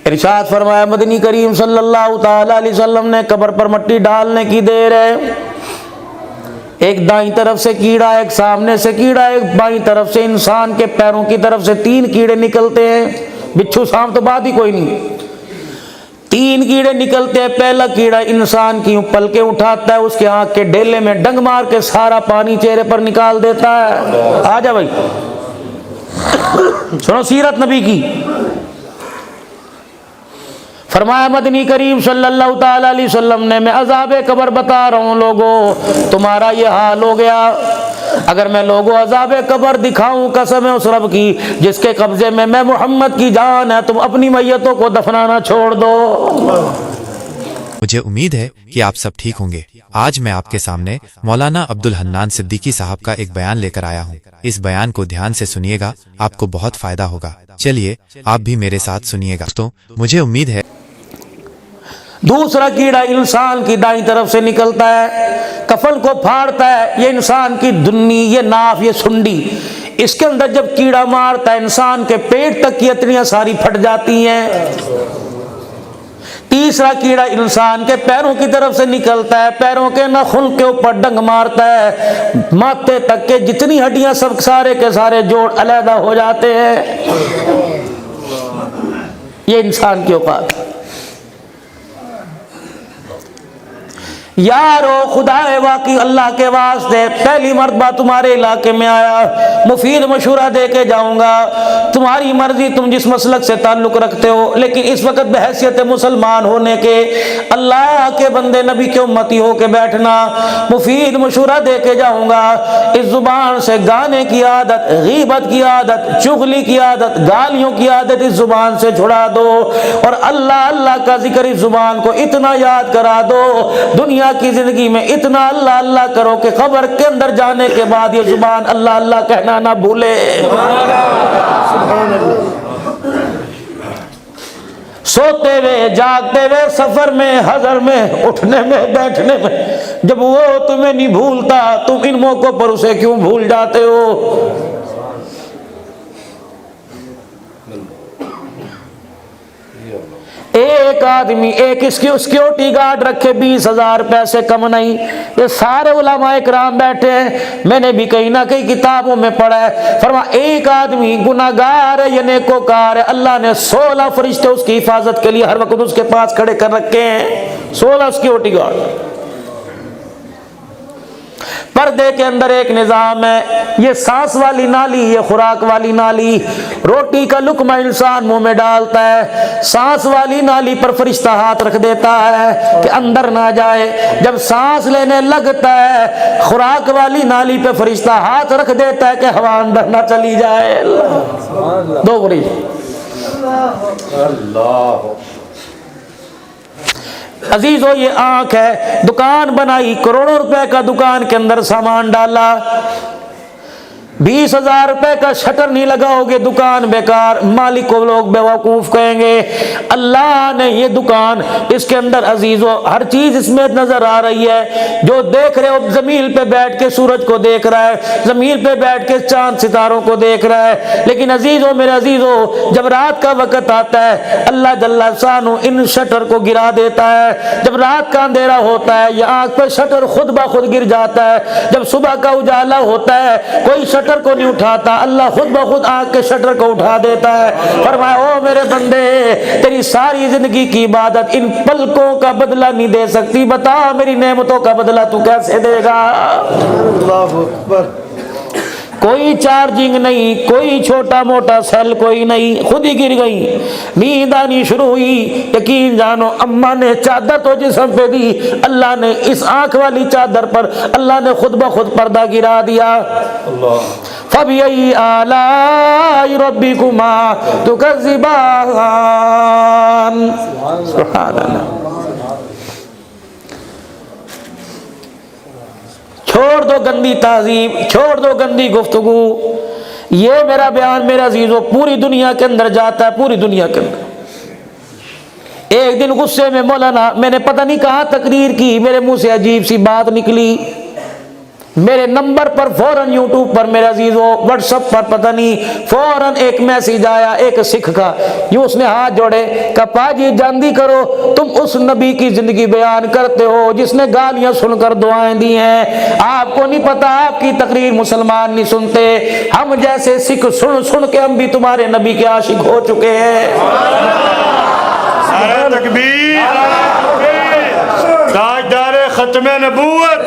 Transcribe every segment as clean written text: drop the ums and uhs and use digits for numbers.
ارشاد فرمایا مدنی کریم صلی اللہ تعالی علیہ وسلم نے قبر پر مٹی ڈالنے کی دیر ہے، ایک دائیں طرف سے کیڑا، ایک سامنے سے کیڑا، ایک بائیں طرف سے، انسان کے پیروں کی طرف سے 3 کیڑے نکلتے ہیں، بچھو سام تو بات ہی کوئی نہیں، 3 کیڑے نکلتے ہیں۔ پہلا کیڑا انسان کی پلکیں اٹھاتا ہے، اس کے آنکھ کے ڈیلے میں ڈنگ مار کے سارا پانی چہرے پر نکال دیتا ہے۔ آ جا بھائی سنو سیرت نبی کی۔ فرمایا مدنی کریم صلی اللہ تعالی علیہ وسلم نے میں عذاب قبر بتا رہا ہوں لوگوں، تمہارا یہ حال ہو گیا۔ اگر میں لوگوں عذاب قبر دکھاؤں، قسم ہے اس رب کی جس کے قبضے میں محمد کی جان ہے، تم اپنی میتوں کو دفنانا چھوڑ دو۔ مجھے امید ہے کہ آپ سب ٹھیک ہوں گے۔ آج میں آپ کے سامنے مولانا عبدالحنان صدیقی صاحب کا ایک بیان لے کر آیا ہوں۔ اس بیان کو دھیان سے سنیے گا، آپ کو بہت فائدہ ہوگا۔ چلیے آپ بھی میرے ساتھ سنیے گا۔ تو مجھے امید ہے دوسرا کیڑا انسان کی دائیں طرف سے نکلتا ہے، کفن کو پھاڑتا ہے، یہ انسان کی دنی، یہ ناف، یہ سنڈی، اس کے اندر جب کیڑا مارتا ہے انسان کے پیٹ تک کی اتنیاں ساری پھٹ جاتی ہیں۔ تیسرا کیڑا انسان کے پیروں کی طرف سے نکلتا ہے، پیروں کے ناخن کے اوپر ڈنگ مارتا ہے، ماتھے تک کے جتنی ہڈیاں سب سارے کے سارے جوڑ علیحدہ ہو جاتے ہیں۔ یہ انسان کی اوقات ہے۔ یارو خدا واقعی اللہ کے واسطے پہلی مرتبہ تمہارے علاقے میں آیا، مفید مشورہ دے کے جاؤں گا، تمہاری مرضی تم جس مسلک سے تعلق رکھتے ہو، لیکن اس وقت بحیثیت مسلمان ہونے کے، اللہ کے بندے نبی کے امتی ہو کے بیٹھنا، مفید مشورہ دے کے جاؤں گا۔ اس زبان سے گانے کی عادت، غیبت کی عادت، چغلی کی عادت، گالیوں کی عادت اس زبان سے چھڑا دو، اور اللہ اللہ کا ذکر اس زبان کو اتنا یاد کرا دو، دنیا کی زندگی میں اتنا اللہ اللہ کرو کہ قبر کے اندر جانے کے بعد یہ زبان اللہ اللہ کہنا نہ بھولے۔ سوتے ہوئے، جاگتے ہوئے، سفر میں، حضر میں، اٹھنے میں، بیٹھنے میں، جب وہ تمہیں نہیں بھولتا تم ان موقعوں پر اسے کیوں بھول جاتے ہو؟ ایک آدمی ایک سیکیورٹی گارڈ رکھے 20,000 پیسے کم نہیں۔ یہ سارے علماء اکرام بیٹھے ہیں، میں نے بھی کہیں نہ کہیں کتابوں میں پڑھا ہے، فرمایا ایک آدمی گناہگار ہے یا نیکوکار ہے، اللہ نے 16 فرشتے اس کی حفاظت کے لیے ہر وقت اس کے پاس کھڑے کر رکھے ہیں، 16 سیکیورٹی گارڈ۔ پردے کے اندر ایک نظام ہے، یہ سانس والی نالی، یہ خوراک والی نالی، روٹی کا لقمہ انسان منہ میں ڈالتا ہے، سانس والی نالی پر فرشتہ ہاتھ رکھ دیتا ہے کہ اندر نہ جائے، جب سانس لینے لگتا ہے خوراک والی نالی پہ فرشتہ ہاتھ رکھ دیتا ہے کہ ہوا اندر نہ چلی جائے۔ دو اللہ عزیزو، یہ آنکھ ہے، دکان بنائی، کروڑوں روپے کا دکان کے اندر سامان ڈالا، 20,000 روپے کا شٹر نہیں لگاؤ گے دکان بیکار، مالک کو لوگ بیوقوف کہیں گے۔ اللہ نے یہ دکان، اس کے اندر عزیزو ہر چیز اس میں نظر آ رہی ہے، جو دیکھ رہے ہو زمین پہ بیٹھ کے سورج کو دیکھ رہا ہے، زمین پہ بیٹھ کے چاند ستاروں کو دیکھ رہا ہے، لیکن عزیزو میرے عزیزو جب رات کا وقت آتا ہے اللہ جل شانہ ان شٹر کو گرا دیتا ہے، جب رات کا اندھیرا ہوتا ہے یہ آنکھ پہ شٹر خود بخود گر جاتا ہے، جب صبح کا اجالا ہوتا ہے کوئی شٹر کو نہیں اٹھاتا، اللہ خود بخود آنکھ کے شٹر کو اٹھا دیتا ہے۔ فرمایا او میرے بندے، تیری ساری زندگی کی عبادت ان پلکوں کا بدلہ نہیں دے سکتی، بتا میری نعمتوں کا بدلہ تو کیسے دے گا؟ اللہ اکبر۔ کوئی چارجنگ نہیں، کوئی چھوٹا موٹا سیل کوئی نہیں، خود ہی گر گئی، نیند آنی شروع ہوئی، یقین جانو اماں نے چادر تو جسم پہ دی، اللہ نے اس آنکھ والی چادر پر اللہ نے خود بخود پردہ گرا دیا۔ فَبِأَيِّ آلَاءِ رَبِّكُمَا تُكَذِّبَانِ۔ سبحان اللہ۔ چھوڑ دو گندی تہذیب، چھوڑ دو گندی گفتگو، یہ میرا بیان میرا عزیزو پوری دنیا کے اندر جاتا ہے، پوری دنیا کے اندر۔ ایک دن غصے میں مولانا، میں نے پتہ نہیں کہاں تقریر کی، میرے منہ سے عجیب سی بات نکلی، मेरे नंबर पर फौरन यूट्यूब पर मेरे अजीजों, व्हाट्सएप पर पता नहीं फौरन एक मैसेज आया एक सिख का, यूं उसने हाथ जोड़े, कहा पाजी जानदी करो तुम उस नबी की जिंदगी बयान करते हो जिसने गालियां सुनकर दुआएं दी हैं, आपको नहीं पता आपकी तकरीर मुसलमान नहीं सुनते, हम जैसे सिख सुन सुन के हम भी तुम्हारे नबी के आशिक हो चुके हैं। नारे तकबीर, ताजदारे खत्मे नबूवत,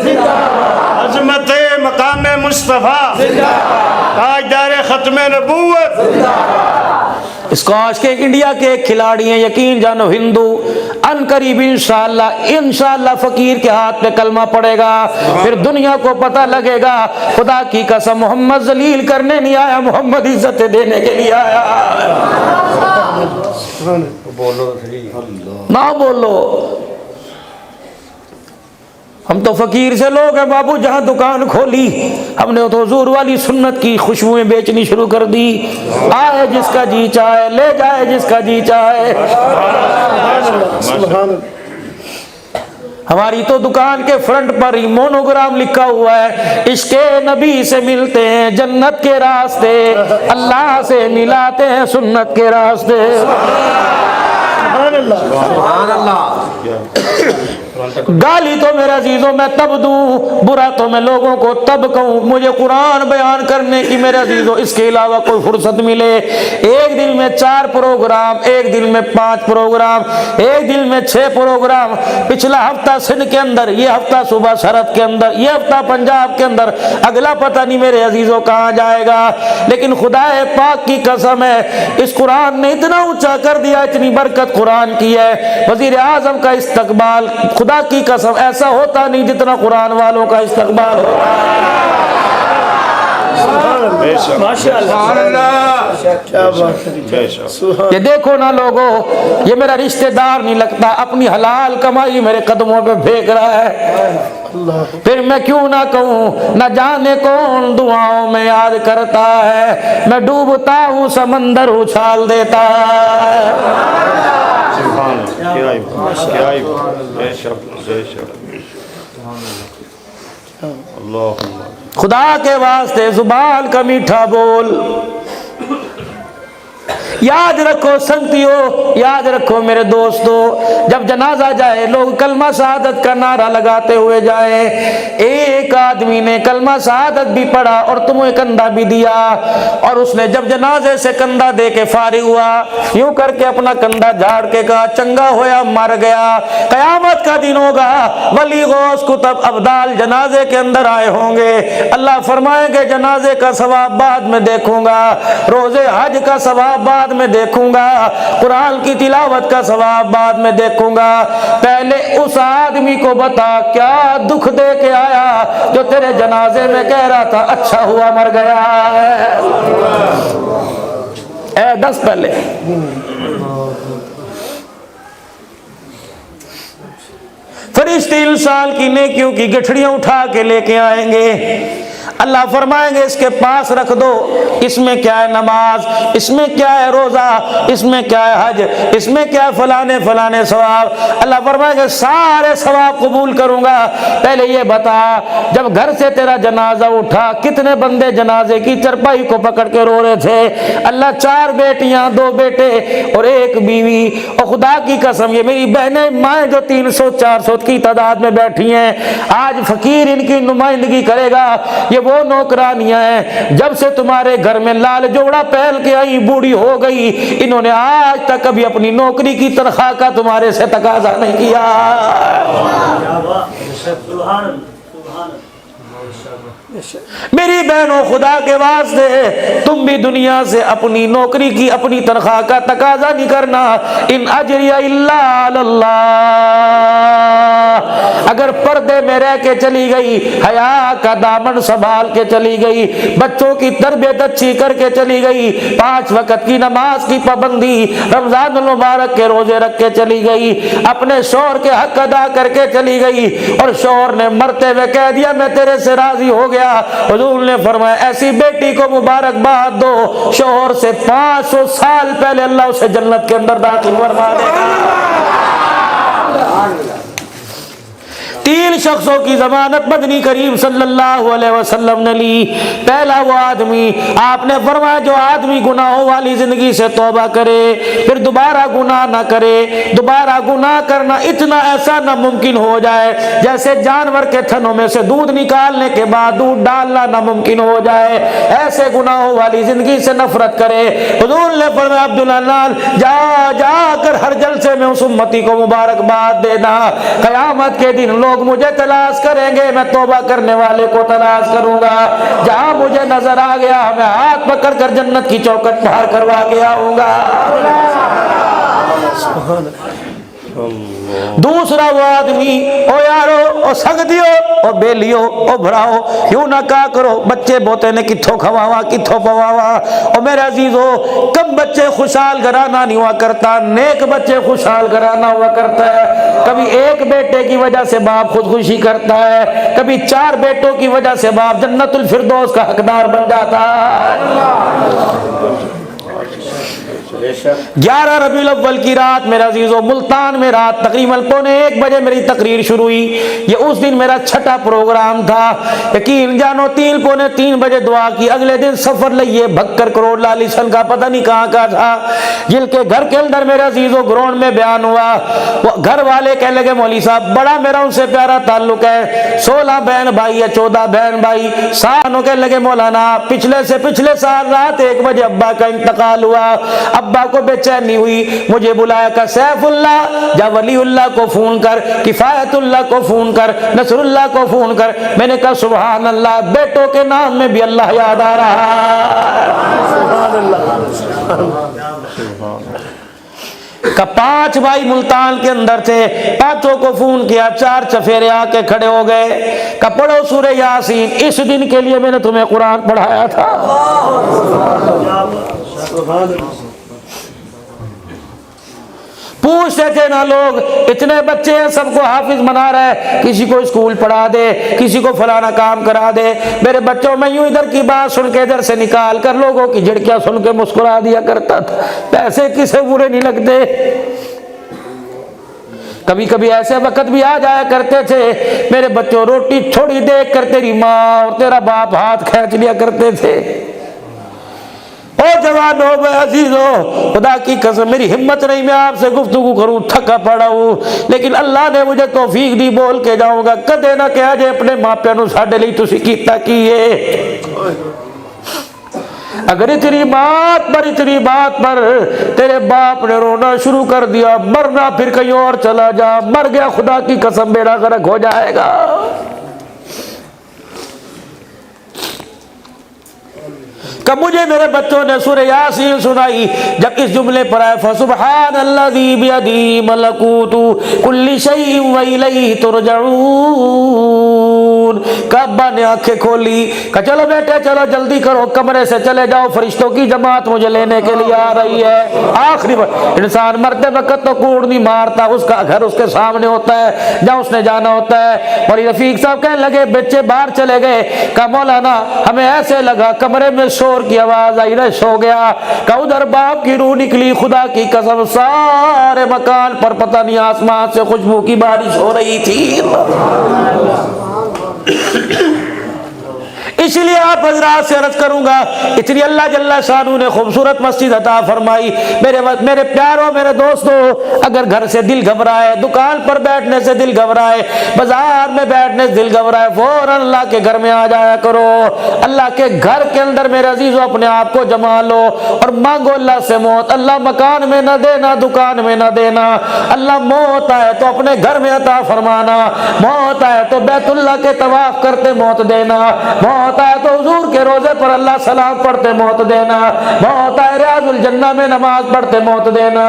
अजमत मकाम मुस्तफा, ताजदारे खत्मे नबूवत। इसको आज के इंडिया के खिलाड़ी हैं, यकीन जानो हिंदू, अनकरीब इंशाअल्लाह फकीर के हाथ पे कलमा पड़ेगा, फिर दुनिया को पता लगेगा खुदा की कसम मोहम्मद जलील करने नहीं आया, मोहम्मद इज्जत देने के लिए आया। ना बोलो, हम तो फकीर से लोग हैं बाबू, जहां दुकान खोली हमने तो हुजूर वाली सुन्नत की खुशबुएं बेचनी शुरू कर दी, आए जिसका जी चाहे ले जाए जिसका जी चाहे। हमारी तो दुकान के फ्रंट पर ही मोनोग्राम लिखा हुआ है, इश्के नबी से मिलते हैं जन्नत के रास्ते, अल्लाह से मिलाते हैं सुन्नत के रास्ते। गाली तो मेरे अजीजों मैं तब दूं, बुरा तो मैं लोगों को तब कहूं, मुझे कुरान बयान करने की मेरे अजीजों इसके अलावा कोई फुर्सत मिले। एक दिन में 4 प्रोग्राम, एक दिन में 5 प्रोग्राम, एक दिन में 6 प्रोग्राम, पिछला हफ्ता सिंध के अंदर, ये हफ्ता सुबह सरहद के अंदर, ये हफ्ता पंजाब के अंदर, अगला पता नहीं मेरे अजीजों कहाँ जाएगा। लेकिन खुदा पाक की कसम है इस कुरान ने इतना ऊंचा कर दिया, इतनी बरकत कुरान की है। वजीर आजम का इस्तकबाल खुदा की कसम ऐसा होता नहीं जितना कुरान वालों का इस्तकबाल होता है। ये देखो ना लोगों, ये मेरा रिश्तेदार नहीं लगता, अपनी हलाल कमाई मेरे कदमों पे फेंक रहा है, फिर मैं क्यों ना कहूँ, न जाने कौन दुआओं में याद करता है, मैं डूबता हूँ समंदर उछाल देता है। खुदा के वास्ते जुबान का मीठा बोल, याद रखो संगतियों, याद रखो मेरे दोस्तों, जब जनाजा जाए लोग कलमा शहादत का नारा लगाते हुए जाए। एक आदमी ने कलमा शहादत भी पढ़ा और तुम्हें कंधा भी दिया, और उसने जब जनाजे से कंधा दे के फारिग हुआ, यूं करके अपना कंधा झाड़ के कहा चंगा होया मर गया, कयामत का दिन होगा, वली गौस कुतुब अब्दाल जनाजे के अंदर आए होंगे, अल्लाह फरमाएंगे जनाजे का सवाब बाद में देखूंगा, रोजे हज का सवाब बाद में देखूंगा, कुरान की तिलावत का सवाब बाद में देखूंगा, पहले उस आदमी को बता क्या दुख दे के आया जो तेरे जनाजे में कह रहा था अच्छा हुआ मर गया है। ए 10 पहले फरिश्ते इंसान की नेकियों की गठड़ियां उठा के लेके आएंगे, अल्लाह फरमाएंगे इसके पास रख दो, इसमें क्या है नमाज, इसमें क्या है रोजा, इसमें क्या है हज, इसमें क्या है फलाने फलाने सवाब। अल्लाह फरमाएंगे सारे सवाब कबूल करूंगा, पहले ये बता जब घर से तेरा जनाजा उठा कितने बंदे जनाजे की चरपाई को पकड़ के रो रहे थे। अल्लाह 4 बेटियां 2 बेटे और 1 बीवी, और खुदा की कसम ये मेरी बहनें माएँ जो 300-400 की तादाद में बैठी हैं, आज फकीर इनकी नुमाइंदगी करेगा। ये वो नौकरानियां हैं जब से तुम्हारे घर में लाल जोड़ा पहन के आई बूढ़ी हो गई, इन्होंने आज तक कभी अपनी नौकरी की तनख्वाह का तुम्हारे से तकाजा नहीं किया। मेरी बहनों खुदा के वास्ते तुम भी दुनिया से अपनी नौकरी की अपनी तनख्वाह का तकाजा नहीं करना। इन अजरिया इल्ला अल्लाह, अगर पर्दे में रह के चली गई, हया का दामन संभाल के चली गई, बच्चों की तरबियत अच्छी करके चली गई, 5 वक्त की नमाज की पाबंदी, रमजान मुबारक के रोजे रख के चली गई, अपने शौहर के हक अदा करके चली गई, और शौहर ने मरते हुए कह दिया मैं तेरे से राजी हो गया, हुजूर ने फरमाया ऐसी बेटी को मुबारकबाद दो, शौहर से 500 साल पहले अल्लाह उसे जन्नत के अंदर दाखिल फरमा देगा। तीन शख्सों की जमानत मदनी करीम सल्लल्लाहु अलैहि वसल्लम ने ली। पहला वो आदमी, आपने फरमाया जो आदमी गुनाहों वाली जिंदगी से तौबा करे फिर दोबारा गुनाह ना करे। दोबारा गुनाह करना इतना ऐसा नामुमकिन हो जाए जैसे जानवर के थनों में से दूध निकालने के बाद दूध डालना नामुमकिन हो जाए। ऐसे गुनाहों वाली जिंदगी से नफरत करे। हुजूर ने फरमाया अब्दुल हन्नान जा जाकर हर जलसे में उस उम्मती को मुबारकबाद देना, कयामत के दिन लोग मुझे तलाश करेंगे, मैं तौबा करने वाले को तलाश करूंगा। जहां मुझे नजर आ गया मैं हाथ पकड़ कर जन्नत की चौखट पार करवा के आऊंगा। दूसरा वो आदमी, ओ यारो ओ संगदियो ओ बेलियो ओ भराओ यूं ना का करो, बच्चे बोते ने किथों खवावा किथों पवावा। ओ मेरे अजीजो, कब बच्चे खुशहाल घराना नहीं हुआ करता, नेक बच्चे खुशहाल घराना हुआ करता है। कभी एक बेटे की वजह से बाप खुदकुशी करता है, कभी 4 बेटों की वजह से बाप जन्नतुल फिरदौस का हकदार बन जाता है। 11 रबीउल अव्वल की रात मेरा अजीजों, मुल्तान में रात तकरीबन 1:15 बजे मेरी तकरीर शुरू हुई। ये उस दिन मेरा छठा प्रोग्राम था। यकीन जानो 3:45 बजे दुआ की। अगले दिन सफर लिए भक्कर करोड़ लाली सन का पता नहीं कहाँ का था, जिनके घर के अंदर मेरे अजीजों ग्राउंड में बयान हुआ। वो घर वाले कहने लगे मौली साहब बड़ा मेरा उनसे प्यारा ताल्लुक है, 16 बहन भाई है 14 बहन भाई। सानों कहने लगे मौलाना पिछले से पिछले साल रात 1 बजे अब्बा का इंतकाल हुआ, अब्बा को बेचैनी हुई। मुझे बुलाया का सैफुल्लाह जा वलीउल्लाह को फोन कर, किफायतुल्लाह को फोन कर, नसरुल्लाह को फोन कर। मैंने कहा सुभान अल्लाह, बेटों के नाम में भी अल्लाह याद आ रहा का 5 भाई मुल्तान के अंदर थे, 5 को फोन किया, 4 चफेरे आके खड़े हो गए का पढ़ो सूरह यासीन, इस दिन के लिए मैंने तुम्हें कुरान पढ़ाया था। पूछते थे ना लोग, इतने बच्चे हैं सबको हाफिज बना रहे, किसी को स्कूल पढ़ा दे, किसी को फलाना काम करा दे। मेरे बच्चों में यूं इधर की बात सुन के इधर से निकाल कर लोगों की झिड़कियां सुन के मुस्कुरा दिया करता था। पैसे किसे बुरे नहीं लगते। कभी कभी ऐसे वक्त भी आ जाया करते थे मेरे बच्चों, रोटी थोड़ी देख कर तेरी माँ और तेरा बाप हाथ खींच लिया करते थे। ओ जवानों में अजीजों, खुदा की कसम मेरी हिम्मत नहीं मैं आपसे गुफ्तगू करूं, थका पड़ा हूं, लेकिन अल्लाह ने मुझे तौफीक दी, बोल के जाऊंगा। कदे ना कहा जे अपने मापिया नूं साडे लई तुसीं कीता की है। अगर इतनी बात पर तेरे बाप ने रोना शुरू कर दिया, मरना फिर कहीं और चला जा, मर गया खुदा की कसम बेड़ा गर्क हो जाएगा। कब मुझे मेरे बच्चों ने सूरह यासीन सुनाई, जब इस जुमले पर आया फसुब्हानल्लज़ी बियदिही मलकूतु कुल्ली शैइन व इलैहि तुरजऊन। अब्बा ने आंखें खोली, कहा चलो बेटे चलो जल्दी करो, कमरे से चले जाओ, फरिश्तों की जमात मुझे लेने के लिए आ रही है। आखिरी इंसान मरते वक्त तो कूड़ नहीं मारता, उसका घर उसके सामने होता है जहाँ उसने जाना होता है। और रफीक साहब कहने लगे बच्चे बाहर चले गए, कहा मौलाना हमें ऐसे लगा कमरे में शोर की आवाज आई, न सो गया। कहा उधर बाप की रूह निकली, खुदा की कसम सारे मकान पर पता नहीं आसमान से खुशबू की बारिश हो रही थी। इसलिए आप हजरात से अर्ज करूंगा, इतनी अल्लाह जल्ला शानू ने खूबसूरत मस्जिद अता फरमाई। मेरे प्यारों मेरे दोस्तों, अगर घर से दिल घबराए, दुकान पर बैठने से दिल घबराए, बाजार में बैठने से दिल घबराए, फौरन अल्लाह के घर में आ जाया करो। अल्लाह के घर के अंदर मेरे अजीजों अपने आप को जमा लो और मांगो अल्लाह से मौत। अल्लाह मकान में न देना, दुकान में न देना। अल्लाह मौत आए तो अपने घर में अता फरमाना, मौत आए तो बैतुल्लाह के तवाफ करते मौत देना, मौत आए तो हुजूर के रोजे पर अल्लाह सलाम पढ़ते मौत देना, मौत आए रियाजुल जन्नह में नमाज पढ़ते मौत देना।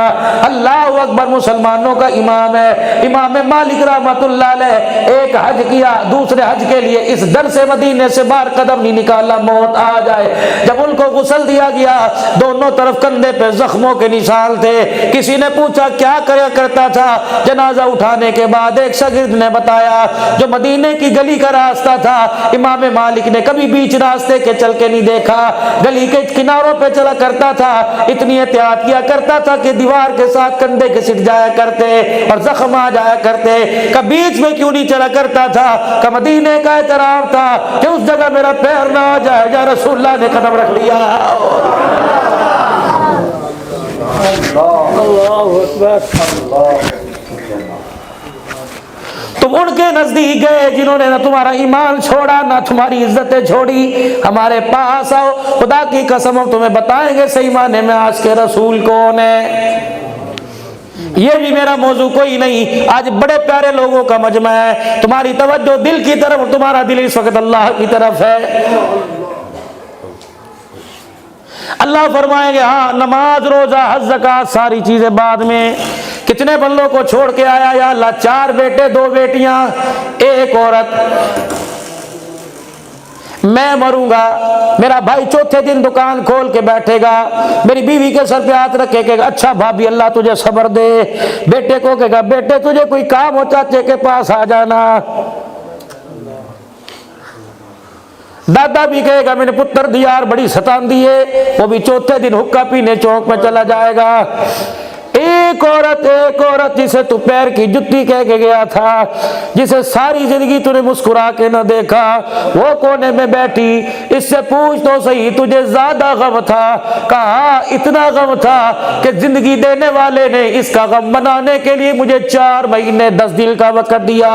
अल्लाह अकबर मुसलमानों का इमाम है, इमाम मालिक रहमतुल्लाह अलैह। एक हज किया, दूसरे हज के लिए इस दर से मदीने से बाहर कदम नहीं निकाला, मौत आ जाए। जब उनको गुस्ल दिया गया, दोनों तरफ कंधे पे जख्मों के निशान थे। किसी ने पूछा क्या करया करता था? जनाजा उठाने के बाद एक शागिर्द ने बताया जो मदीने की गली का रास्ता था, इमाम मालिक ने कभी कभी बीच रास्ते के चल के नहीं देखा, गली के किनारों पे चला करता था, इतनी एहतियात किया करता था कि दीवार के साथ कंधे के सिट जाया करते और जख्म आ जाया करते। कभी बीच में क्यों नहीं चला करता था? कि मदीने का एहतराम था कि उस जगह मेरा पैर ना आ जाए। या रसूलुल्लाह ने कदम रख लिया। तुम उनके नजदीक गए जिन्होंने ना तुम्हारा ईमान छोड़ा ना तुम्हारी इज्जतें छोड़ी। हमारे पास आओ, खुदा की कसम हम तुम्हें बताएंगे सही माने में आज के रसूल कौन है। ये भी मेरा मौजू कोई नहीं, आज बड़े प्यारे लोगों का मजमा है। तुम्हारी तवज्जो दिल की तरफ, तुम्हारा दिल इस वक्त अल्लाह की तरफ है। अल्लाह फरमाएंगे हाँ, नमाज रोजा हज ज़कात सारी चीजें बाद में। कितने बंदों को छोड़ के आया या अल्लाह? 4 बेटे 2 बेटियां 1 औरत। मैं मरूंगा, मेरा भाई चौथे दिन दुकान खोल के बैठेगा, मेरी बीवी के सर पे हाथ रखे कहेगा अच्छा भाभी अल्लाह तुझे सब्र दे। बेटे को कहेगा बेटे तुझे कोई काम हो चाचे के पास आ जाना। दादा भी कहेगा मेरे पुत्र दियार बड़ी सतांदी है, वो भी चौथे दिन हुक्का पीने चौक में चला जाएगा। एक औरत जिसे तू पैर की जुत्ती कह के गया था, जिसे सारी जिंदगी तूने मुस्कुरा के न देखा, वो कोने में बैठी। इससे पूछ तो सही तुझे ज्यादा गम था? कहा इतना गम था कि जिंदगी देने वाले ने इसका गम बनाने के लिए मुझे 4 महीने 10 दिन का वक्त दिया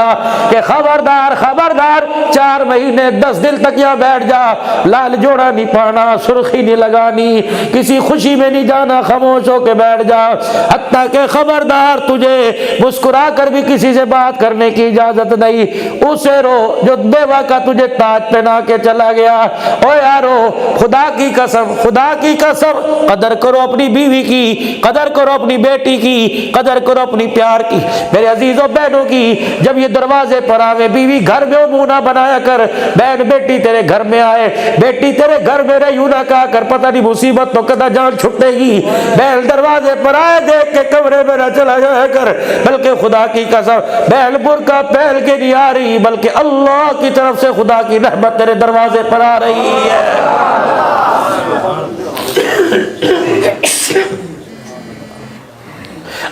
कि खबरदार खबरदार 4 महीने 10 दिन तक यहाँ बैठ जा, लाल जोड़ा नहीं पाना, सुर्खी नहीं लगानी, किसी खुशी में नहीं जाना, खामोश होके बैठ जा। हत्ता के खबरदार तुझे मुस्कुरा कर भी किसी से बात करने की इजाजत नहीं। उसे रो जो देवा का तुझे ताज पहना के चला गया। ओ यारो खुदा की कसम, खुदा की कसम, कदर करो अपनी बीवी की, कदर करो अपनी बेटी की, कदर करो अपनी प्यार की, मेरे अजीजों बहनों की। जब ये दरवाजे पर आवे बीवी घर में मुंह ना बनाया कर। बहन बेटी तेरे घर में आए, बेटी तेरे घर में रहे यूं ना कहा कर पता नहीं मुसीबत तो कदा जान छुटेगी। बहन दरवाजे पर आए देख के कमरे में न चला जाया कर, बल्कि खुदा की कसम बहन बुर्का पहन के नहीं आ रही, बल्कि अल्लाह की तरफ से खुदा की रहमत तेरे दरवाजे पर आ रही है।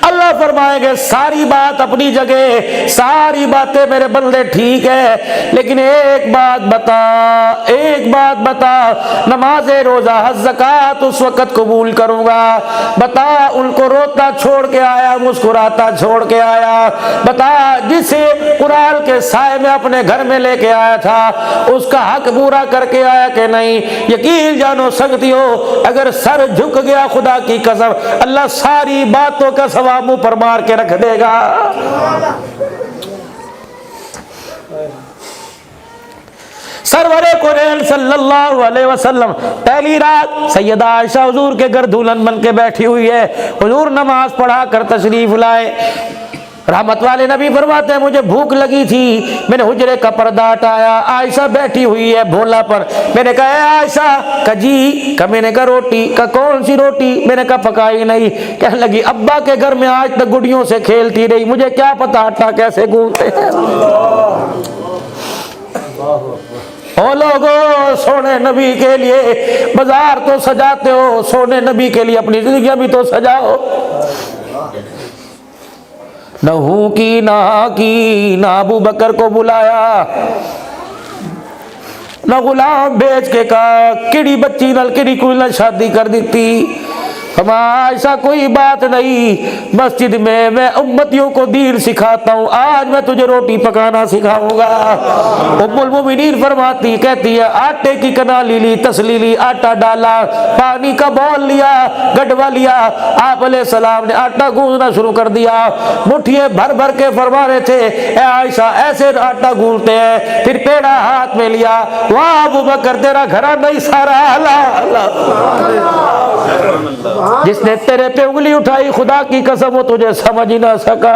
अल्लाह फरमाएंगे सारी बात अपनी जगह, सारी बातें मेरे बंदे ठीक है, लेकिन एक बात बता, नमाज रोजा हज ज़कात उस वक्त कबूल करूंगा। बता उनको रोता छोड़ के आया, मुस्कुराता छोड़ के आया। बता जिसे कुरान के साए में अपने घर में लेके आया था उसका हक पूरा करके आया कि नहीं। यकीन जानो सकती हो अगर सर झुक गया खुदा की कसम अल्लाह सारी बातों का सवाब मुंह पर मार के रख देगा। सरवरे कुरैन सल्लल्लाहु अलैहि वसल्लम पहली रात सैयदा आयशा हुजूर के घर दुल्हन बन के बैठी हुई है। हुजूर नमाज पढ़ा कर तशरीफ लाए। रहमत वाले नबी फरमाते हैं मुझे भूख लगी थी, मैंने हुजरे का पर्दा हटाया, आयशा बैठी हुई है भोला पर। मैंने कहा आयशा का जी का, मैंने कहा रोटी का, कौन सी रोटी? मैंने कहा पकाई नहीं। कहने लगी अब्बा के घर में आज तक गुड़ियों से खेलती रही, मुझे क्या पता आटा कैसे गूंथते हैं। ओ लोगो सोने नबी के लिए बाजार तो सजाते हो, सोने नबी के लिए अपनी जिंदगी भी तो सजाओ। नहू की ना अबू बकर को बुलाया, ना गुलाम बेच के कहा किड़ी बच्ची नल किड़ी कोई न शादी कर देती। ऐसा कोई बात नहीं, मस्जिद में मैं उम्मतियों को दीन सिखाता हूँ, आज मैं तुझे रोटी पकाना सिखाऊंगा। उम्मुल मोमिनीन फरमाती कहती है आटे की कनाली ली, तसली ली, आटा डाला, पानी का बॉल लिया, गडवा लिया, आप अलैहिस्सलाम ने आटा गूंदना शुरू कर दिया। मुठिए भर भर के फरमा रहे थे ए आयशा ऐसे आटा गूंदते हैं। फिर पेड़ा हाथ में लिया, वाह अबू बकर तेरा घरा नहीं सारा जिसने तेरे पे उंगली उठाई खुदा की कसम वो तुझे समझ ही ना सका।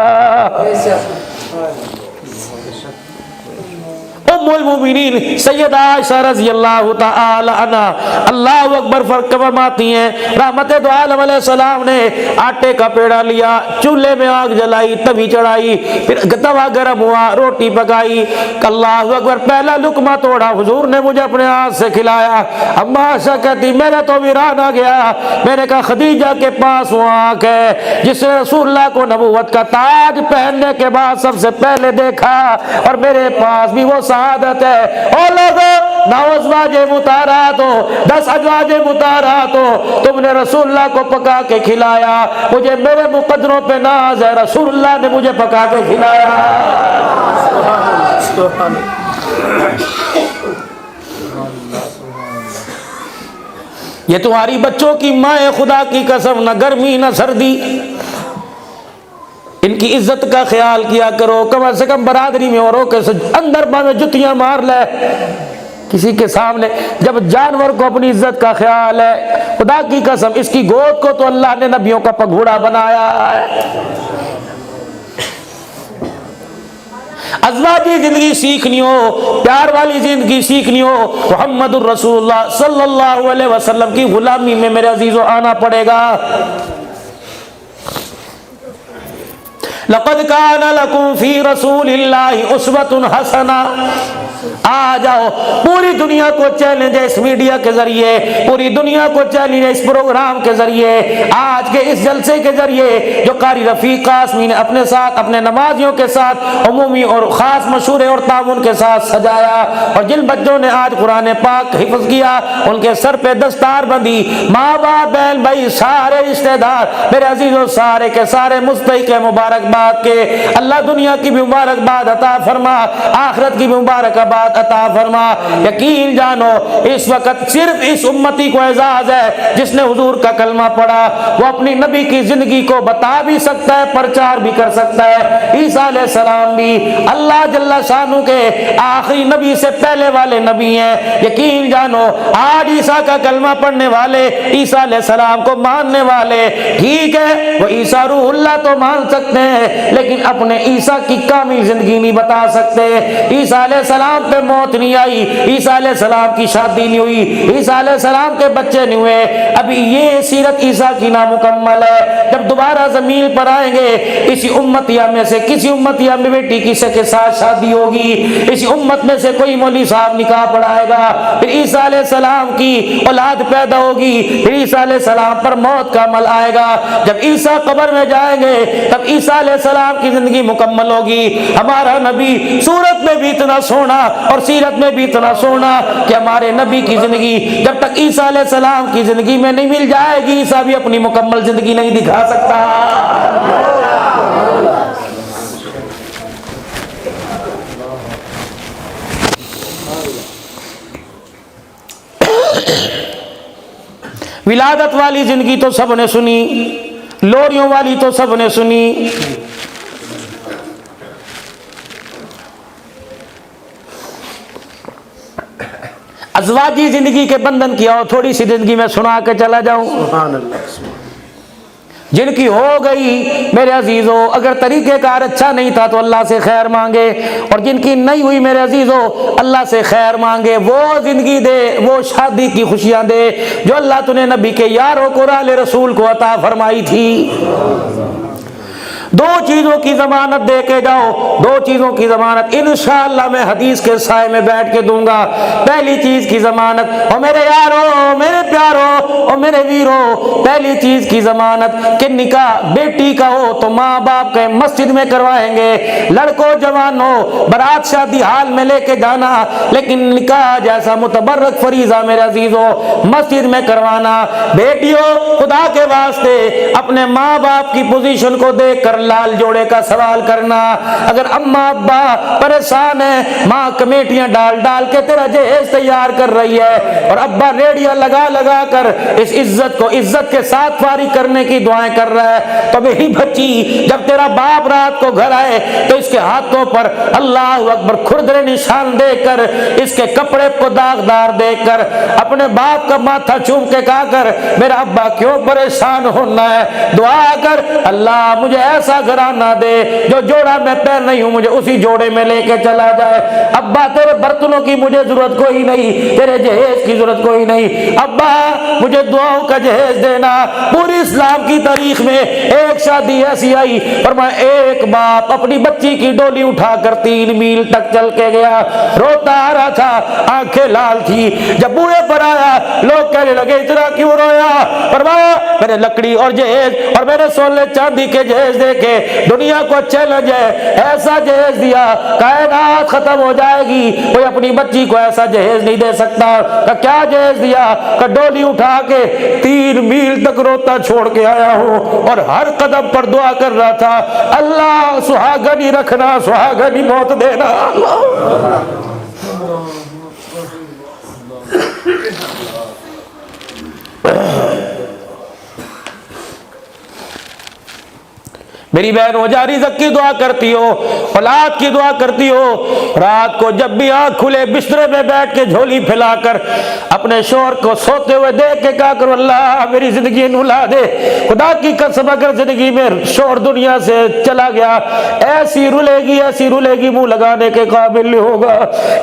उम्मुल मोमिनीन सैयदा आयशा रज़ी अल्लाह तआला अन्हा अल्लाह अकबर फरमाती हैं रहमत दो आलम अलैहिस्सलाम ने आटे का पेड़ा लिया, चूल्हे में आग जलाई, तवी चढ़ाई, फिर तवा गर्म हुआ, रोटी पकाई, अल्लाह अकबर पहला लुकमा तोड़ा, हुजूर ने मुझे अपने हाथ से खिलाया। अम्मा आयशा कहती मेरा तो वीरान आ गया। मैंने कहा खदीजा के पास वो आंख है जिसने रसूलुल्लाह को नबूवत का ताज पहनने के बाद सबसे पहले देखा, और मेरे पास भी वो शहादत है। ओ लोगों, 9 अज़वाजे मुतारात हो, 10 अज़वाजे मुतारात हो, तुमने रसूलुल्लाह को पका के खिलाया, मुझे मेरे मुकद्दरों पे नाज है, रसूलुल्लाह ने मुझे पका के खिलाया। ये तुम्हारी बच्चों की माँ है, खुदा की कसम, न गर्मी न सर्दी, इनकी इज्जत का ख्याल किया करो। कम से कम बरादरी में औरों के अंदर में जुतियां मार ले किसी के सामने। जब जानवर को अपनी इज्जत का ख्याल है, खुदा की कसम इसकी गोद को तो अल्लाह ने नबियों का पगोड़ा बनाया है। अज़वाजी जिंदगी सीखनी हो, प्यार वाली जिंदगी सीखनी हो, मुहम्मदुर रसूलुल्लाह सल्लल्लाहु अलैहि वसल्लम की गुलामी में मेरे अजीजों आना पड़ेगा। लक़द काना लकुम फी रसूलिल्लाहि उस्वतुन हसना। आ जाओ, पूरी दुनिया को चैलेंज है इस मीडिया के जरिए, पूरी दुनिया को चैलेंज है इस प्रोग्राम के जरिए, आज के इस जलसे के जरिए जो कारी रफीक कासमी ने अपने साथ, अपने नमाजियों के साथ, उमूमी और खास मशूरे और तामुन के साथ सजाया। और जिन बच्चों ने आज कुरान पाक हिफ्ज किया, उनके सर पे दस्तार बंदी, माँ बाप बहन भाई सारे रिश्तेदार, मेरे अजीजों सारे के सारे मुस्तहिक मुबारकबाद के। अल्लाह दुनिया की भी मुबारकबाद अता फरमा, आखिरत की भी मुबारकबाद अता फरमा। यकीन जानो इस वक्त सिर्फ इस उम्मती को एजाज है जिसने हुजूर का कलमा पढ़ा, वो अपनी नबी की जिंदगी को बता भी सकता है, प्रचार भी कर सकता है। ईसा अलैहिस्सलाम भी अल्लाह जल्ला शानू के आखिरी नबी से पहले वाले नबी हैं। यकीन जानो आज ईसा का कलमा पढ़ने वाले, ईसा अलैहिस्सलाम को मानने वाले, ठीक है वो ईसा रूहुल्लाह तो मान सकते हैं, लेकिन अपने ईसा की कामिल जिंदगी नहीं बता सकते। ईसा अलैहिस्सलाम पे मौत नहीं आई, ईसा अलैहिस्सलाम की शादी नहीं हुई, ईसा अलैहिस्सलाम के बच्चे नहीं हुए, अभी ये सीरत ईसा की नामुकम्मल है। जब दोबारा जमीन पर आएंगे, इसी उम्मतिया में से किसी उम्मतिया में बेटी किसी के साथ शादी होगी, इसी उम्मत में से कोई मौलवी साहब निकाह पढ़ाएगा, फिर ईसा अलैहिस्सलाम की औलाद पैदा होगी, फिर ईसा अलैहिस्सलाम पर मौत का अमल आएगा। जब ईसा कब्र में जाएंगे तब ईसा अलैहिस्सलाम की जिंदगी मुकम्मल होगी। हमारा नबी सूरत में भी इतना सोना और सीरत में भी इतना सोना कि हमारे नबी की जिंदगी जब तक ईसा अलैहिस्सलाम की जिंदगी में नहीं मिल जाएगी, ईसा भी अपनी मुकम्मल जिंदगी नहीं दिखा सकता। विलादत वाली जिंदगी तो सबने सुनी, लोरियों वाली तो सबने सुनी, अज़वाजी जिंदगी के बंधन की और थोड़ी सी जिंदगी में सुना के चला जाऊं। जिनकी हो गई मेरे अजीजों, अगर तरीक़ेकार अच्छा नहीं था तो अल्लाह से खैर मांगे, और जिनकी नहीं हुई मेरे अजीजों अल्लाह से खैर मांगे। वो जिंदगी दे, वो शादी की खुशियां दे जो अल्लाह तूने नबी के यारों को राले रसूल को अता फरमाई थी। दो चीजों की जमानत दे के जाओ, दो चीजों की जमानत इंशाअल्लाह मैं हदीस के साए में बैठ के दूंगा। पहली चीज की जमानत, ओ मेरे यारो, मेरे प्यारो, ओ मेरे वीरो, पहली चीज की जमानत कि निकाह बेटी का हो तो माँ बाप के मस्जिद में करवाएंगे। लड़कों जवानों बारात शादी हाल में लेके जाना, लेकिन निकाह जैसा मुतबर्रक फरीजा मेरे अजीजों मस्जिद में करवाना। बेटियों खुदा के वास्ते अपने माँ बाप की पोजीशन को देख कर लाल जोड़े का सवाल करना। अगर अम्मा अब्बा परेशान है, माँ कमेटियां डाल डाल के तेरा जहेज तैयार कर रही है, और अब्बा रेडियो लगा लगा कर इस इज्जत को इज्जत के साथ फारिग करने की दुआएं कर रहा है, तो मेरी बच्ची जब तेरा बाप रात को घर आए तो इसके हाथों पर अल्लाह अकबर खुरदरे निशान देकर, इसके कपड़े को दागदार देकर अपने बाप का माथा चूम के कहा कर मेरा अब्बा क्यों परेशान होना है, दुआ कर अल्लाह मुझे ऐसा ऐसा घराना दे जो जोड़ा मैं पैर नहीं हूं मुझे उसी जोड़े में लेके चला जाए। अब्बा तेरे बर्तनों की मुझे जरूरत कोई नहीं, तेरे जहेज की जरूरत कोई नहीं। अब्बा मुझे दुआओं का जहेज देना। पूरी इस्लाम की तारीख में एक शादी ऐसी आई, फरमाया एक बाप अपनी बच्ची की डोली उठाकर 3 मील तक चल के गया, रोता आ रहा था, आंखें लाल थी। जब बूढ़े पर आया लोग कहने लगे इतना क्यों रोया? फरमाया मैंने लकड़ी और जहेज और मैंने सोने चांदी के जहेज देके दुनिया को चैलेंज है, ऐसा जहेज दिया कायनात खत्म हो जाएगी, कोई अपनी बच्ची को ऐसा जहेज नहीं दे सकता। का क्या जहेज दिया? का डोली उठा के 3 मील तक रोता छोड़ के आया हूं और हर कदम पर दुआ कर रहा था, अल्लाह सुहागनी रखना, सुहागनी मौत देना। मेरी बहन हो जा रिज़्क़ की दुआ करती हो, औलाद की दुआ करती हो, रात को जब भी आंख खुले बिस्तरे में बैठ के झोली फैलाकर अपने शोहर को सोते हुए देख के कहा करो अल्लाह मेरी जिंदगी नुला दे। खुदा की कसम अगर जिंदगी में शोहर दुनिया से चला गया ऐसी रुलेगी मुंह लगाने के काबिल नहीं होगा।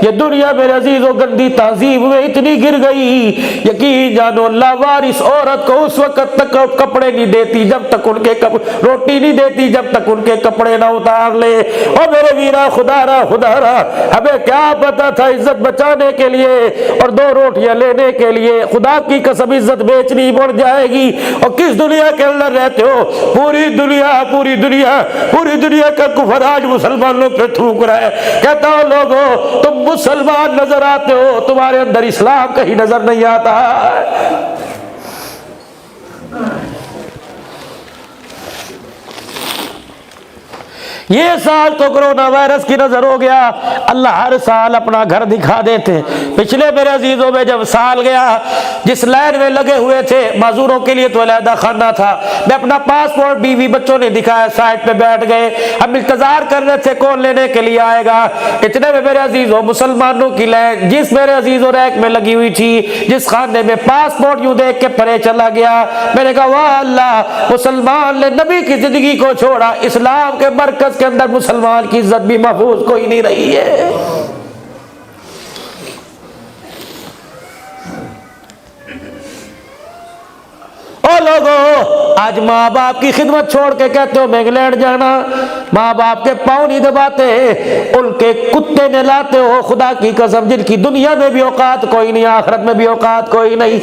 ये दुनिया मेरे अजीजों गंदी तहजीब में इतनी गिर गई, यकीन जानो लावारिस औरत को उस वक्त तक कपड़े नहीं देती जब तक उनके रोटी नहीं देती जब तक उनके कपड़े ना उतार ले। और मेरे वीरा खुदारा हमें क्या पता था इज्जत बचाने के लिए और 2 रोटियां लेने के लिए खुदा की कसम इज्जत बेचनी पड़ जाएगी। और किस दुनिया के अंदर रहते हो? पूरी दुनिया का कुफर आज मुसलमानों पे थूक रहा है। कहता हो लोगों तुम मुसलमान नजर आते हो, तुम्हारे अंदर इस्लाम कहीं नजर नहीं आता। ये साल तो कोरोना वायरस की नजर हो गया, अल्लाह हर साल अपना घर दिखा देते। पिछले मेरे अजीजों में जब साल गया जिस लाइन में लगे हुए थे माजूरों के लिए तो अलहदा खाना था, मैं अपना पासपोर्ट बीवी बच्चों ने दिखाया, साइड पे बैठ गए, हम इंतजार कर रहे थे कौन लेने के लिए आएगा। इतने में मेरे अजीजों मुसलमानों की लाइन जिस मेरे अजीजों रैक में लगी हुई थी, जिस खाने में पासपोर्ट यूं देख के परे चला गया। मैंने कहा वाह अल्लाह, मुसलमान ने नबी की जिंदगी को छोड़ा, इस्लाम के मरकज के अंदर मुसलमान की इज्जत भी महफूज कोई नहीं रही है। ओ लोगों आज माँ बाप की खिदमत छोड़ के कहते हो मैं इंग्लैंड जाना, माँ बाप के पाँव नहीं दबाते, उनके कुत्ते नहलाते हो। खुदा की कसम जिनकी दुनिया में भी औकात कोई नहीं, आखिरत में भी औकात कोई नहीं।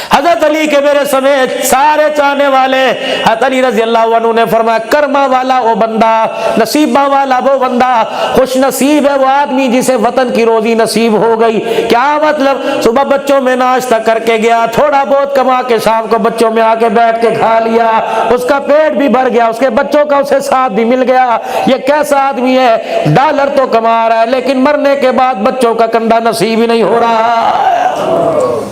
हजरत अली के मेरे समेत सारे चाहने वाले हजरत अली रजी अल्लाह अन्हु ने फरमाया कर्मा वाला वो बंदा, नसीबा वाला वो बंदा, खुश नसीब है वो आदमी जिसे वतन की रोजी नसीब हो गई। क्या मतलब? सुबह बच्चों में नाश्ता करके गया, थोड़ा बहुत कमा के शाम को बच्चों में आके बैठ के खा लिया, उसका पेट भी भर गया, उसके बच्चों का उसे साथ भी मिल गया। ये कैसा आदमी है? डॉलर तो कमा रहा है लेकिन मरने के बाद बच्चों का कंधा नसीब ही नहीं हो रहा।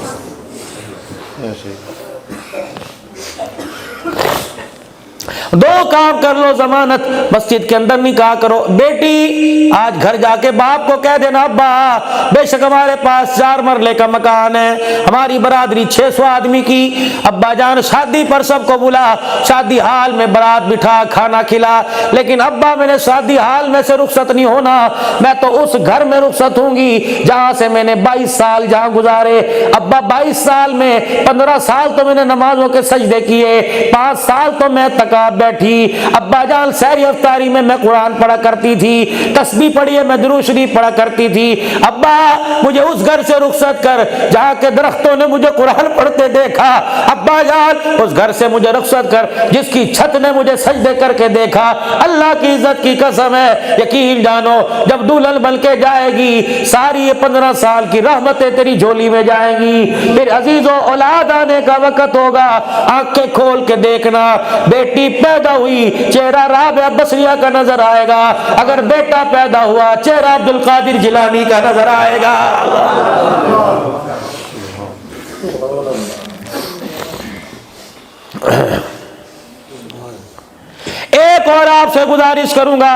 दो काम कर लो जमानत, मस्जिद के अंदर नहीं कहा करो। बेटी आज घर जाके बाप को कह देना अब्बा बेशक हमारे पास 4 मरले का मकान है, हमारी बरादरी 600 आदमी की, अब्बा जान शादी पर सबको बुला, शादी हाल में बारात बिठा खाना खिला, लेकिन अब्बा मैंने शादी हाल में से रुखसत नहीं होना, मैं तो उस घर में रुखसत होंगी जहां से मैंने 22 साल जहां गुजारे। अब्बा 22 साल में 15 साल तो मैंने नमाजों के सजदे किए, 5 साल तो मैं तकाब बैठी। अब्बा जान सहरी अफ्तारी में मैं कुरान पढ़ा करती थी, तस्बीह पढ़िए मैं दुरूद शरीफ पढ़ा करती थी। अब्बा मुझे उस घर से रुखसत कर जहाँ के दरख्तों ने मुझे कुरान पढ़ते देखा। अब्बा जान उस घर से मुझे रुखसत कर जिसकी छत ने मुझे सजदे करके देखा। अल्लाह की इज्जत की कसम है, यकीन जानो जब दुल्हन बन के जाएगी सारी ये 15 साल की रहमतें तेरी झोली में जाएंगी। फिर अजीजों औलाद आने का वक्त होगा, आंखें खोल के देखना, बेटी पैदा हुई चेहरा राबिया बसरिया का नजर आएगा, अगर बेटा पैदा हुआ चेहरा अब्दुल कादिर जिलानी का नजर आएगा। एक और आप आपसे गुजारिश करूंगा,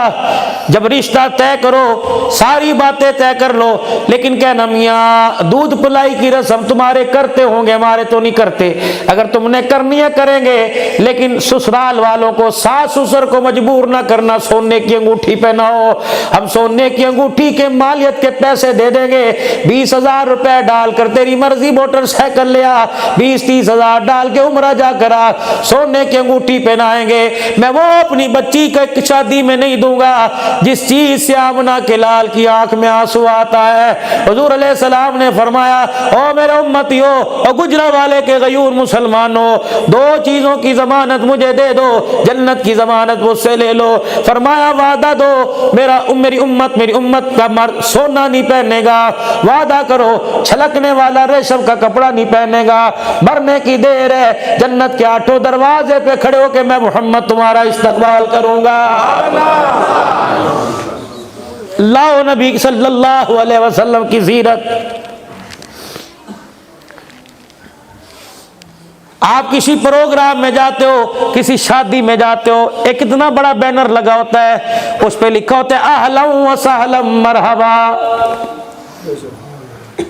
जब रिश्ता तय करो सारी बातें तय कर लो, लेकिन कहना मियाँ दूध पिलाई की रस्म तुम्हारे करते होंगे, हमारे तो नहीं करते। अगर तुमने करनी है करेंगे, लेकिन ससुराल वालों को, सास ससुर को मजबूर ना करना सोने की अंगूठी पहनाओ। हम सोने की अंगूठी के मालियत के पैसे दे देंगे, 20,000 रुपए डालकर तेरी मर्जी मोटरसाइकिल ले आ, 20-30 हजार डाल के उम्रा जा करा, सोने की अंगूठी पहनाएंगे। मैं वो अपनी बच्ची को शादी में नहीं दूंगा जिस चीज से आमना के लाल की आंख में आंसू आता है। हुजूर अलैहिस्सलाम ने फरमाया, ओ मेरे उम्मतियों और गुजरावाले के गयूर मुसलमानों, दो चीजों की जमानत मुझे दे दो, जन्नत की जमानत मुझसे ले लो। फरमाया वादा दो, मेरी उम्मत का मर्द सोना नहीं पहनेगा, वादा करो छलकने वाला रेशम का कपड़ा नहीं पहनेगा, मरने की देर है, जन्नत के 8 दरवाजे पे खड़े होके मैं मोहम्मद तुम्हारा इस्तकबाल करूंगा। लाओ नबी सल्लल्लाहु अलैहि वसल्लम की सीरत। आप किसी प्रोग्राम में जाते हो, किसी शादी में जाते हो, एक इतना बड़ा बैनर लगा होता है, उस पे लिखा होता है अहलन व सहलन मरहबा।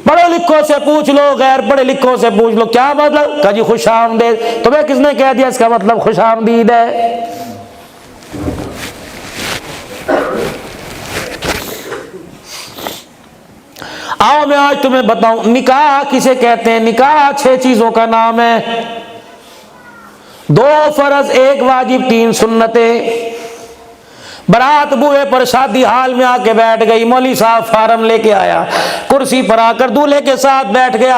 पढ़े लिखों से पूछ लो, गैर पढ़े लिखों से पूछ लो, क्या मतलब? कहा जी खुश आमदीद। तुम्हें किसने कह दिया इसका मतलब खुश आमदीद है? आओ मैं आज तुम्हें बताऊं निकाह किसे कहते हैं। निकाह 6 चीजों का नाम है, 2 फर्ज 1 वाजिब 3 सुन्नतें। बारात बुए पर शादी हाल में आके बैठ गई, मौली साहब फार्म लेके आया, कुर्सी पर आकर दूल्हे के साथ बैठ गया।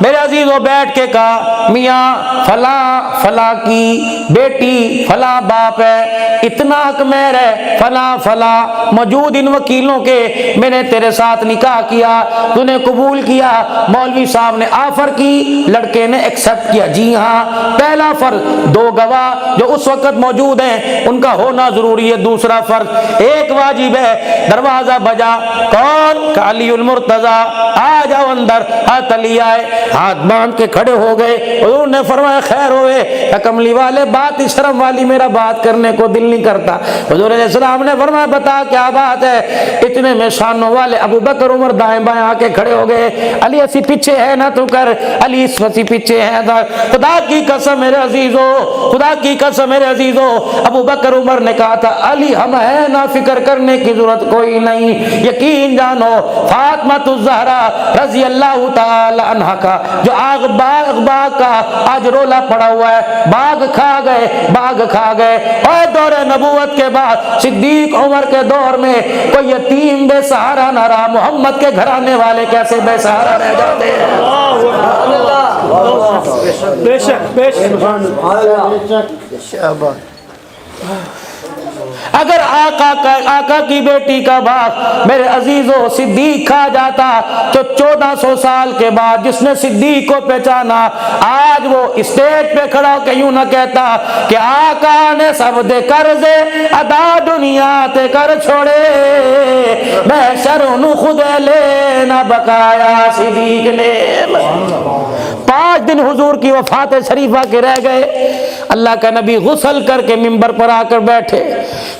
मेरे अजीजों बैठ के कहा, मियाँ फला फला की बेटी फला बाप है, इतना हक मेहर है, फला फला मौजूद इन वकीलों के, मैंने तेरे साथ निकाह किया, तूने कबूल किया। मौलवी साहब ने ऑफर की, लड़के ने एक्सेप्ट किया। जी हाँ, पहला फर्ज 2 गवाह जो उस वक्त मौजूद हैं उनका होना जरूरी है। दूसरा फर्ज 1 वाजिब है। दरवाजा बजा, कौन? अलीउल मुर्तजा, आ जाओ अंदर। हाथ अली आए, हाथ बांध के खड़े हो गए। हुजूर ने फरमाया खैर होए, कमली वाले बात शर्म वाली, मेरा बात करने को दिल नहीं करता। हुजूर अलैहिस्सलाम ने फरमाया बता क्या बात है? इतने में शानों वाले अबू बकर उमर दाएं बाएं आके खड़े हो गए। अली ऐसी पीछे है ना तू कर, अली ऐसी पीछे है ना। खुदा की कसम मेरे अजीजों, खुदा की कसम मेरे अजीजों, अबू बकर उमर ने कहा था अली हम है ना, फिक्र करने की जरूरत कोई नहीं। यकीन जानो फातिमा ज़हरा रज़ी अल्लाह ताला अन्हा का जो आग बाग का आज रोला पड़ा हुआ है, बाग खा गए। और दौरे नबूवत के बाद सिद्दीक उमर के दौर में कोई यतीम बेसहारा न रहा। मोहम्मद के घराने वाले कैसे बेसहारा रह जाते हैं? अगर आका की बेटी का बाप मेरे अजीजों सिद्दीक खा जाता तो 1400 साल के बाद जिसने सिद्दीक को पहचाना आज वो स्टेज पे खड़ा होकर यूं ना कहता कि आका ने सब दे कर्जे अदा दुनिया ते कर छोड़े, मैं शरणु खुद लेना बकाया सिद्दीक ने। 5 दिन हुजूर की वफात शरीफा के रह गए। अल्लाह का नबी गुस्ल करके मिंबर पर आकर बैठे,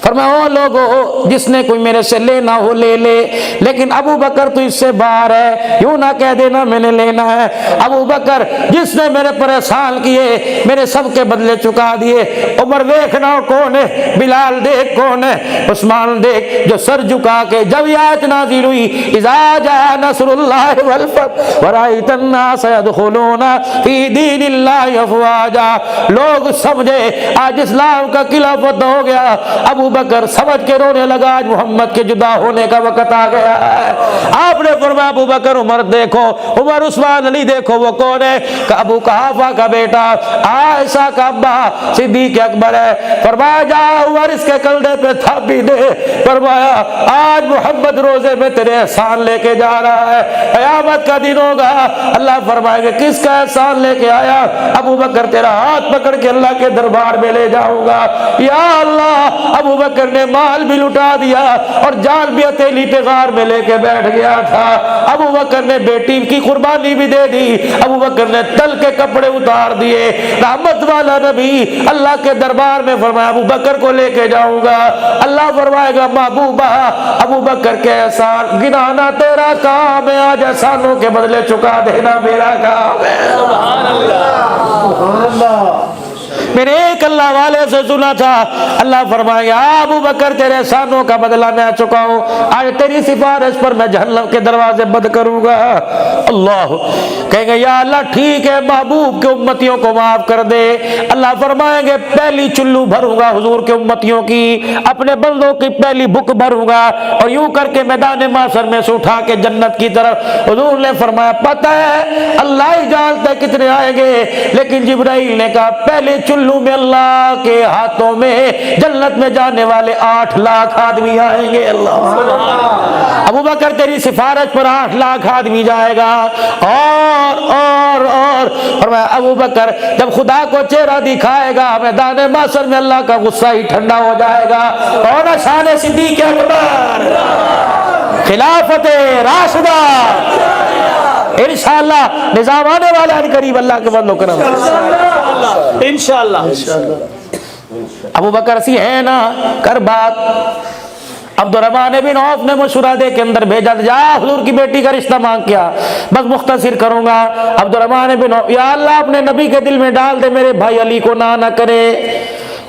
फरमाया ओ लोगों जिसने कोई मेरे से लेना हो ले ले, लेकिन अबू बकर तो इससे बाहर है, यूं ना कह देना मैंने लेना है। अबू बकर जिसने मेरे पर एहसान किए, मेरे सब के बदले चुका दिए। उमर देखना कौन है, बिलाल देख कौन है, उस्मान देख जो सर झुका के जब ये आयत नाज़िल हुई इज़ा जा नसरुल्लाह वल फतह व रअयतन नास यदखुलूना फी दीनिल्लाहि अफ़वाजा, लोग समझे आज इस्लाम का किला फतह हो गया। अबू बकर समझ के रोने लगा, आज मोहम्मद के जुदा होने का वक्त आ गया है। आपने फरमाया अबू बकर उमर देखो, उमर उस्मान अली देखो वो कौन है? अबू कहाफा का बेटा आयशा का अब्बा सिद्दीक अकबर है। फरमाया जा उमर इसके कंधे पे थापी दे। फरमाया आज मोहम्मद रोजे में तेरे एहसान लेके जा रहा है, क़यामत का दिन होगा अल्लाह फरमाएगा किसका एहसान लेके आया? अबू बकर तेरा हाथ पकड़ के अल्लाह के दरबार में ले जाऊंगा। या अल्लाह अबू बकर ने माल भी लुटा दिया और जान भी हथेली पे गार में लेके बैठ गया था। अबू बकर ने बेटी की कुर्बानी भी दे दी। अबू बकर ने तल के कपड़े उतार दिए। रहमत वाला नबी अल्लाह के दरबार में फरमाया अबू बकर को लेके जाऊंगा। अल्लाह फरमाएगा महबूबा अबू बकर के एहसान गिनाना तेरा काम है, आज एहसानों के बदले चुका देना मेरा काम है। सुभान अल्लाह। मैंने एक अल्लाह वाले से सुना था, अल्लाह फरमाएगा अबू बकर तेरे एहसानों का बदला मैं चुकाऊं, आज तेरी सिफारिश पर मैं जहन्नम के दरवाजे बंद करूंगा। अल्लाह कहेंगे या अल्लाह ठीक है महबूब के उम्मतियों को माफ कर दे। अल्लाह फरमाएंगे पहली चुल्लू भरूंगा हुजूर के उम्मतियों की, अपने बंदों की पहली बुक भरूंगा और यूं करके मैदान माशर में से उठा के जन्नत की तरफ। हुजूर ने फरमाया पता है अल्लाह ही जानता है कितने आएंगे, लेकिन जिब्राइल ने कहा पहले चुल्लू में अल्लाह के हाथों में जन्नत में जाने वाले 8 लाख आदमी आएंगे। अल्लाह अबू बकर तेरी सिफारिश पर 8 लाख आदमी जाएगा। और मैं अबू बकर जब खुदा को चेहरा दिखाएगा मैदान माशर में अल्लाह का गुस्सा ही ठंडा हो जाएगा। और शान सिद्दीक़ अकबर खिलाफत राशिदा इंशाअल्लाह निजाम आने वाला है करीब अल्लाह के बंदों करम इंशाअल्लाह। अबू बकर सी है ना कर बात। अब्दुर्रहमान बिन औफ ने मशवरा दे के अंदर भेजा जा हुजूर की बेटी का रिश्ता मांग किया। बस मुख्तसर करूंगा। अब्दुर्रहमान बिन औफ या अल्लाह अपने नबी के दिल में डाल दे मेरे भाई अली को ना करे।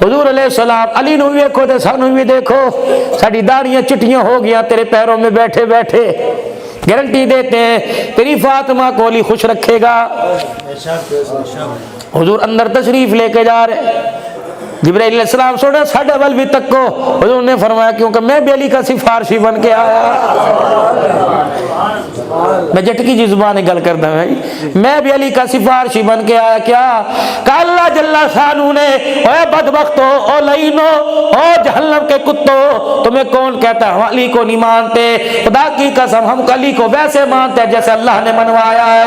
हुजूर अलैहिस्सलाम अली नू देखो ते सानू भी देखो, साडी दाढ़ियां चिट्टियां हो गया तेरे पैरों में बैठे बैठे। गारंटी देते हैं तेरी फातिमा को अली खुश रखेगा। हुजूर अंदर तशरीफ लेके जा रहे, जिब्राइल अलैहिस्सलाम सोचा साढ़े वल भी तक को। हुजूर ने फरमाया क्योंकि मैं भी अली का सिफारशी बन के आया। मैं झटकी जी जुबान गल करता भाई, मैं भी अली का सिफारशी बन के आया। क्या अल्लाह जल्ला शानू ने ओए बदबख्तो ओ लईनो ओ जहन्नम के कुत्तों तुम्हें कौन कहता हम अली को नहीं मानते। खुदा की कसम हम अली को वैसे मानते हैं जैसे अल्लाह ने मनवाया है।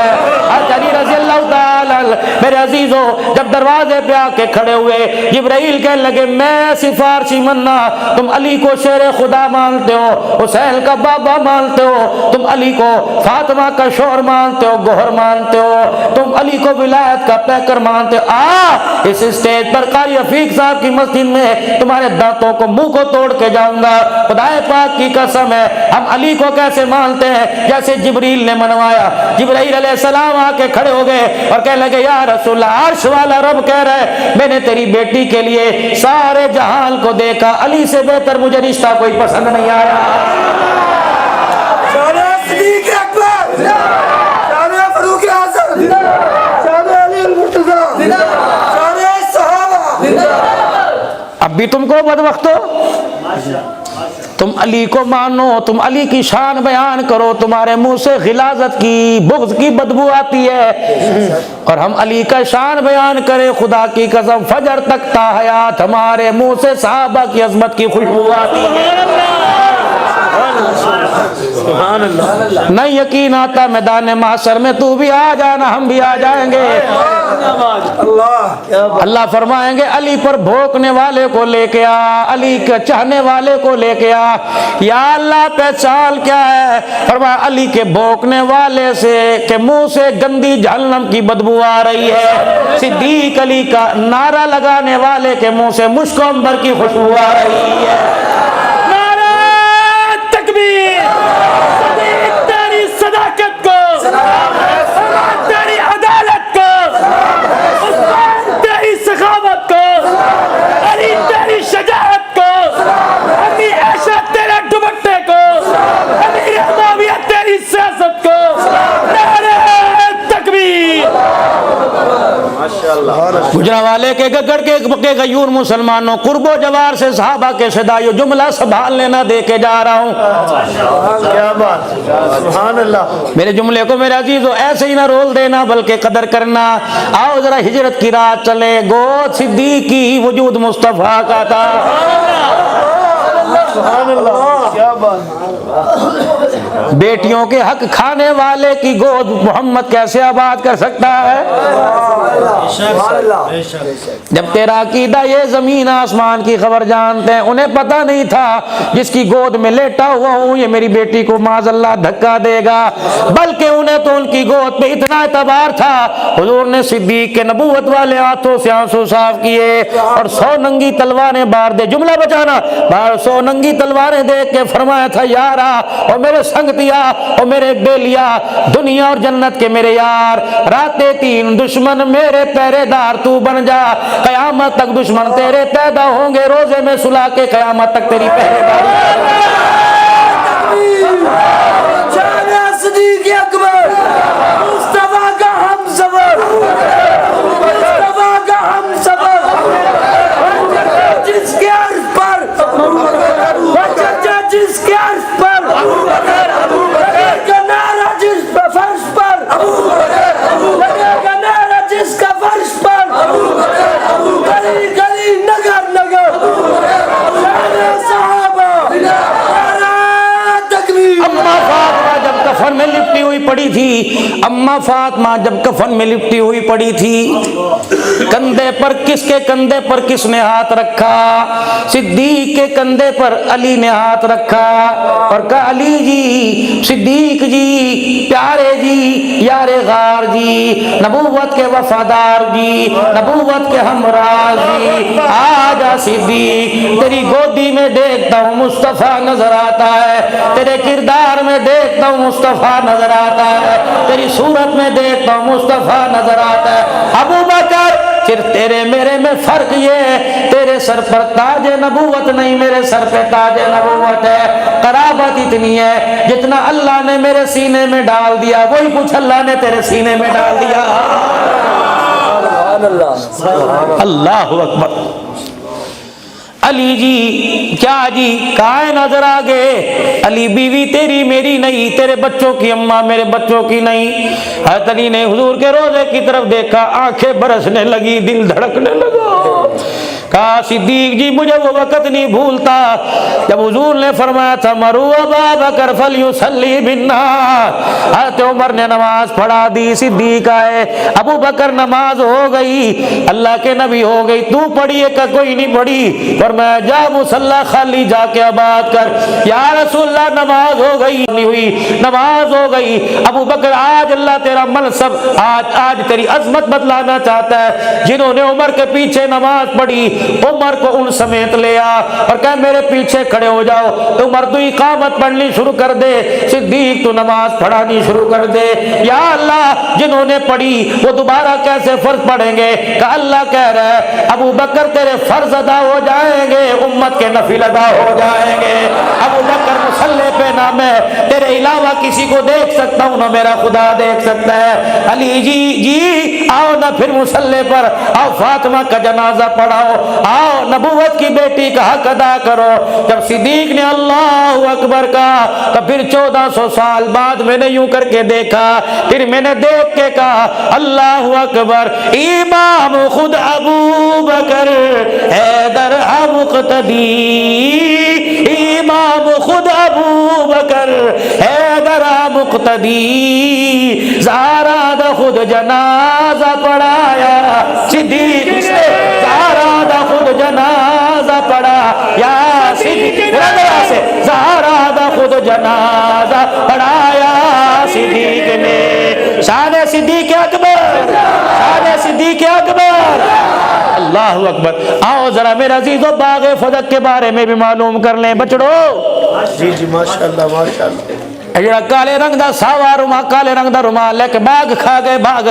अली रज़ी अल्लाह ताला मेरे अजीजों जब दरवाजे पे आके खड़े हुए जिब्राइल कहने लगे मैं सिफारशी मन्ना, तुम अली को शेर खुदा मानते हो, हुसैन का बाबा मानते हो, तुम अली को फातिमा का शोहर मानते हो, गोहर मानते हो, तुम अली को विलायत का पैकर मानते हो। इस स्टेज पर कारी रफीक साहब की मस्जिद में तुम्हारे दांतों को मुंह को तोड़ के जाऊंगा। खुदाए पाक की कसम है हम अली को कैसे मानते हैं जैसे जिब्रील ने मनवाया। जिब्राइल अलैहिस्सलाम आके खड़े हो गए और कहने लगे या रसूल अर्श वाला रब कह रहा है मैंने तेरी बेटी के लिए सारे जहान को देखा, अली से बेहतर मुझे रिश्ता कोई पसंद नहीं आया। अब भी तुमको बदबख्तो तुम अली को मानो, तुम अली की शान बयान करो, तुम्हारे मुंह से गिलाजत की बुग़्ज़ की बदबू आती है। और हम अली का शान बयान करें खुदा की कसम फजर तक ता हयात हमारे मुंह से सहाबा की अजमत की खुशबू आती है। नहीं यकीन आता मैदान माशर में तू भी आ जाना हम भी आ जाएंगे। अल्लाह फरमाएंगे अली पर भोंकने वाले को लेके आ, अली के चाहने वाले को लेके आ। या अल्लाह पहचान क्या है? फरमाया अली के भोंकने वाले से के मुंह से गंदी जहन्नम की बदबू आ रही है। सिद्दीक अली का नारा लगाने वाले के मुंह से मुश्क अंबर की खुशबू आ रही है। तेरी सदाकत को, तेरी अदालत को, तेरी सखावत को, अली तेरी शजाअत को, अली ऐशा तेरे दुपट्टे को, अली मुआविया तेरी सियासत को। नारे तकबीर। गुजरांवाले के गगड़ के पक्के गयूर मुसलमानों कुर्बो जवार से सहाबा के सदाइयो जुमला संभाल लेना दे के जा रहा हूँ। क्या बात, सुभान अल्लाह। मेरे जुमले को मेरे अजीजों ऐसे ही ना रोल देना बल्कि कदर करना। आओ जरा हिजरत की रात चले, गोद सिद्दीकी वजूद मुस्तफा का था। सुभान अल्लाह। بیٹیوں کے حق کھانے والے کی گود محمد کیسے آباد کر سکتا ہے؟ جب تیرا عقیدہ یہ زمین آسمان کی خبر جانتے ہیں، انہیں پتہ نہیں تھا جس کی گود میں لیٹا ہوا ہوں یہ میری بیٹی کو معاذ اللہ دھکا دے گا، بلکہ انہیں تو ان کی گود پہ اتنا اعتبار تھا، حضور نے صدیق کے نبوت والے ہاتھوں سے آنسو صاف کیے اور 100 ننگی تلواریں بار دے، جملہ بچانا، 100 ننگی تلواریں دیکھ کے فرمایا تھا یارا اور میرے سنگتیا اور میرے بیلیا، دنیا اور جنت کے میرے یار، راتیں 3 دشمن میرے پہرے دار تو بن جا، قیامت تک دشمن تیرے پیدا ہوں گے، روزے میں سلا کے قیامت تک تیری پہرے داری۔ صدیق اکبر، مصطفیٰ کا ہم سفر، مصطفیٰ کا ہم سفر، جس کے عرض پر جس کے عرض پر کنارہ جس پر فرش پر کنارہ جس کا فرش پر گلی گلی نگر نگر صحابہ تکبیر۔ اماں فاطمہ جب کفن میں لپٹی ہوئی پڑی تھی، اماں فاطمہ جب کفن میں لپٹی ہوئی پڑی تھی، کندھے پر کس کے کندھے پر کس نے ہاتھ رکھا؟ صدیق کے کندھے پر علی نے ہاتھ رکھا اور کہا علی جی، صدیق جی، پیارے جی، یار غار جی، نبوت کے وفادار جی، نبوت کے ہمراہ جی، آجا صدیق، تیری گودی میں دیکھتا ہوں مصطفیٰ نظر آتا ہے، تیرے کردار میں دیکھتا ہوں مصطفیٰ نظر آتا ہے، تیری صورت میں دیکھتا ہوں مصطفیٰ نظر آتا ہے۔ ابو بکر، پھر تیرے میرے میں فرق یہ ہے، تیرے سر پر تاج نبوت نہیں، میرے سر پہ تاج نبوت ہے، قرابت اتنی ہے جتنا اللہ نے میرے سینے میں ڈال دیا وہی کچھ اللہ نے تیرے سینے میں ڈال دیا۔ اللہ اکبر۔ علی جی، کیا جی، کہاں نظر آگے؟ علی بیوی تیری میری نہیں، تیرے بچوں کی اماں میرے بچوں کی نہیں۔ حضرت علی نے حضور کے روزے کی طرف دیکھا، آنکھیں برسنے لگی، دل دھڑکنے لگا، کہا صدیق جی مجھے وہ وقت نہیں بھولتا جب حضور نے فرمایا تھا مرو ابا بکر فلیصلی بالناس۔ حضرت عمر نے نماز پڑھا دی، صدیق آئے، ابو بکر نماز ہو گئی، اللہ کے نبی ہو گئی، تو پڑھی ہے کہ کوئی نہیں پڑھی؟ فرمایا جا مصلی خالی جا کے آباد کر۔ یا رسول اللہ نماز ہو گئی، نہیں ہوئی، نماز ہو گئی۔ ابو بکر آج اللہ تیرا منصب، آج تیری عظمت بتلانا چاہتا ہے، جنہوں نے عمر کے پیچھے نماز پڑھی عمر کو ان سمیت لے آ اور کہا میرے پیچھے کھڑے ہو جاؤ، عمر تو اقامت پڑھنی شروع کر دے، صدیق تو نماز پڑھانی شروع کر دے۔ یا اللہ جنہوں نے پڑھی وہ دوبارہ کیسے فرض پڑھیں گے؟ کہ اللہ کہہ رہا ہے ابو بکر تیرے فرض ادا ہو جائیں گے، امت کے نفل ادا ہو جائیں گے۔ ابو بکر مصلی پہ نہ میں تیرے علاوہ کسی کو دیکھ سکتا ہوں نہ میرا خدا دیکھ سکتا ہے۔ علی جی آؤ نہ پھر مصلی پر آؤ، فاطمہ کا جنازہ پڑھاؤ، آؤ نبوت کی بیٹی کا حق ادا کرو۔ جب صدیق نے اللہ اکبر کہا تو پھر 1400 سال بعد میں نے یوں کر کے دیکھا، پھر میں نے دیکھ کے کہا اللہ اکبر، امام خود ابو بکر حیدر مقتدی، امام خود ابو بکر حیدر مقتدی، زہرا دا خود جنازہ پڑھایا، صدیق نے زہرا دا خود جنازہ پڑھا، یا صدیق سے زہرا دا خود جنازہ پڑھایا صدیق نے۔ شان صدیق اکبر، شان صدیق اکبر، اللہ اکبر۔ آؤ ذرا میرے عزیزو باغ فدق کے بارے میں بھی معلوم کر لیں بچڑو۔ جی جی ماشاءاللہ ماشاءاللہ۔ جڑا کالے رنگ دا ساوا رومال، کالے رنگ دا رومال لے کے باغ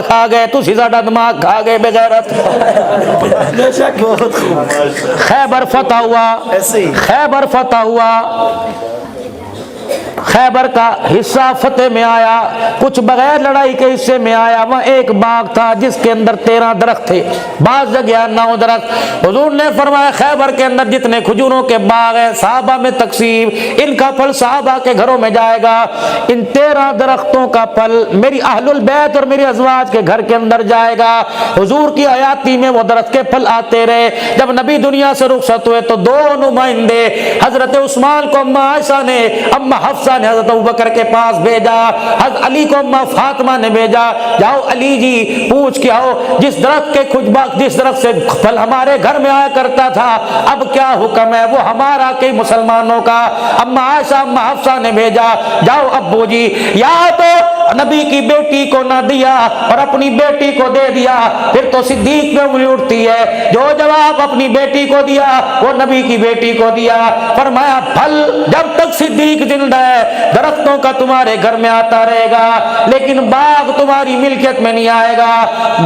کھا گئے تسی ساڈا دماغ کھا گئے بغیرت۔ خیبر فتح ہوا، خیبر فتح ہوا، खैबर का हिस्सा फतेह में आया, कुछ बगैर लड़ाई के हिस्से में आया। वहाँ एक बाग था जिसके अंदर 13 दरख्त थे, बाज जगह 9 दरख्त। हुजूर ने फरमाया खैबर के अंदर जितने खजूरों के बाग हैं साहबा में तकसीम, इनका फल साहबा के घरों में जाएगा। इन 13 दरख्तों का फल मेरी अहलुल बैत और मेरी अज़वाज के घर के अंदर जाएगा। हुजूर की हयाती में वो दरख्त के फल आते रहे। जब नबी दुनिया से रुखसत हुए तो 2 नुमाइंदे हजरत उस्मान को अम्मा आयशा ने, अम्मा हफ्सा ने हजरत अबू बकर के पास भेजा, हजरत अली को अम्मा फातिमा ने भेजा, जाओ अली जी पूछ के आओ जिस दरख्त के खुजबा, जिस दरख्त से फल हमारे घर में आया करता था अब क्या हुक्म है, वो हमारा के मुसलमानों का। अम्मा आयशा अम्मा हफ्सा ने भेजा, जाओ अब्बू जी, या तो नबी की बेटी को ना दिया और अपनी बेटी को दे दिया, फिर तो सिद्दीक में उंगली उठती है। जो जवाब अपनी बेटी को दिया वो नबी की बेटी को दिया। फरमाया फल जब तक सिद्दीक जिंदा है दरख्तों का तुम्हारे घर में आता रहेगा, लेकिन बाग तुम्हारी मिल्कियत में नहीं आएगा।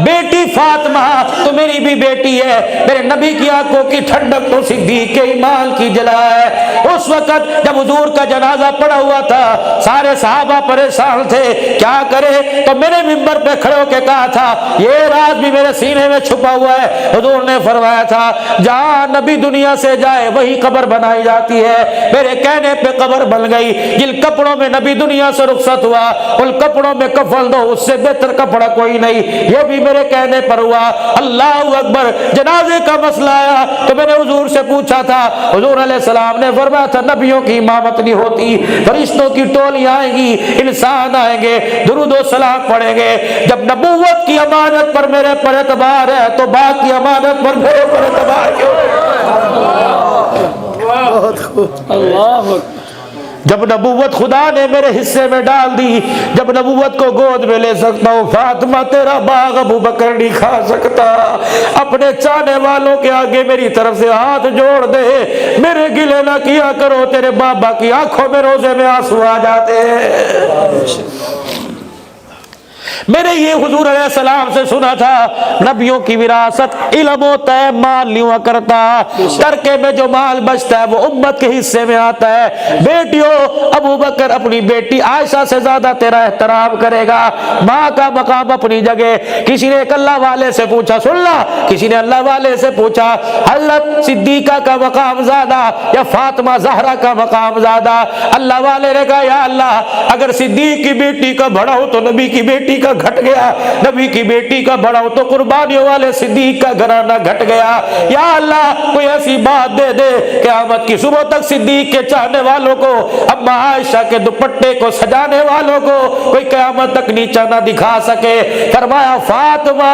बेटी फातिमा तो मेरी भी बेटी है, मेरे नबी की आंखों की ठंडक तो सिद्दीक के ईमान की जला है। उस वक्त जब हुजूर का जनाजा पड़ा हुआ था सारे सहाबा परेशान थे, क्या करे, तो मेरे मिंबर पे खड़े होकर कहा था ये राज भी मेरे सीने में छुपा हुआ है। हुजूर ने फरमाया था जहां नबी दुनिया से जाए वही कब्र बनाई जाती है। मेरे कहने पे कब्र बन गई। जिन कपड़ों में नबी दुनिया से रुखसत हुआ उन कपड़ों में कफन दो, उससे बेहतर कपड़ा कोई नहीं, ये भी मेरे कहने पर हुआ। अल्लाह अकबर। जनाजे का मसला आया तो मैंने हुजूर से पूछा था, हुजूर अलैहिस्सलाम ने फरमाया था नबियों की इमामत नहीं होती, फरिश्तों की टोलियां आएंगी, इंसान आएंगे, दुरूद व सलाम पढ़ेंगे। जब नबूवत की अमानत पर मेरे पर एतबार है तो बाकी अमानत पर मेरे पर एतबार क्यों? जब नबूवत खुदा ने मेरे हिस्से में डाल दी, जब नबूवत को गोद में ले सकता हूँ, फातिमा तेरा बाग अबू बकर नहीं खा सकता। अपने चाहने वालों के आगे मेरी तरफ से हाथ जोड़ दे, मेरे गिले ना किया करो, तेरे बाबा की आंखों में रोजे में आंसू आ जाते हैं। मेरे ये हुजूर अलैहिस्सलाम से सुना था नबियों की विरासत इल्म होता है, माल नहीं हुआ करता। तरके में जो माल बचता है वो उम्मत के हिस्से में आता है। बेटियों अबू बकर अपनी बेटी आयशा से ज्यादा तेरा एहतराम करेगा। माँ का मकाम अपनी जगह। किसी ने एक अल्लाह वाले से पूछा, सुन ला, किसी ने अल्लाह वाले से पूछा हज़रत सिद्दीका का मकाम ज्यादा या फातिमा ज़हरा का मकाम ज्यादा? अल्लाह वाले ने कहा या अल्लाह अगर सिद्दीक की बेटी का बढ़ाओ तो नबी की बेटी का घट गया, नबी की बेटी का बढ़ाओ तो कुर्बानियों वाले सिद्दीक का घराना घट गया। या अल्लाह कोई ऐसी बात दे दे क़यामत की सुबह तक सिद्दीक के चाहने वालों को, अम्मा आयशा के दुपट्टे को सजाने वालों को कोई क़यामत तक नीचा ना दिखा सके। फरमाया फातिमा,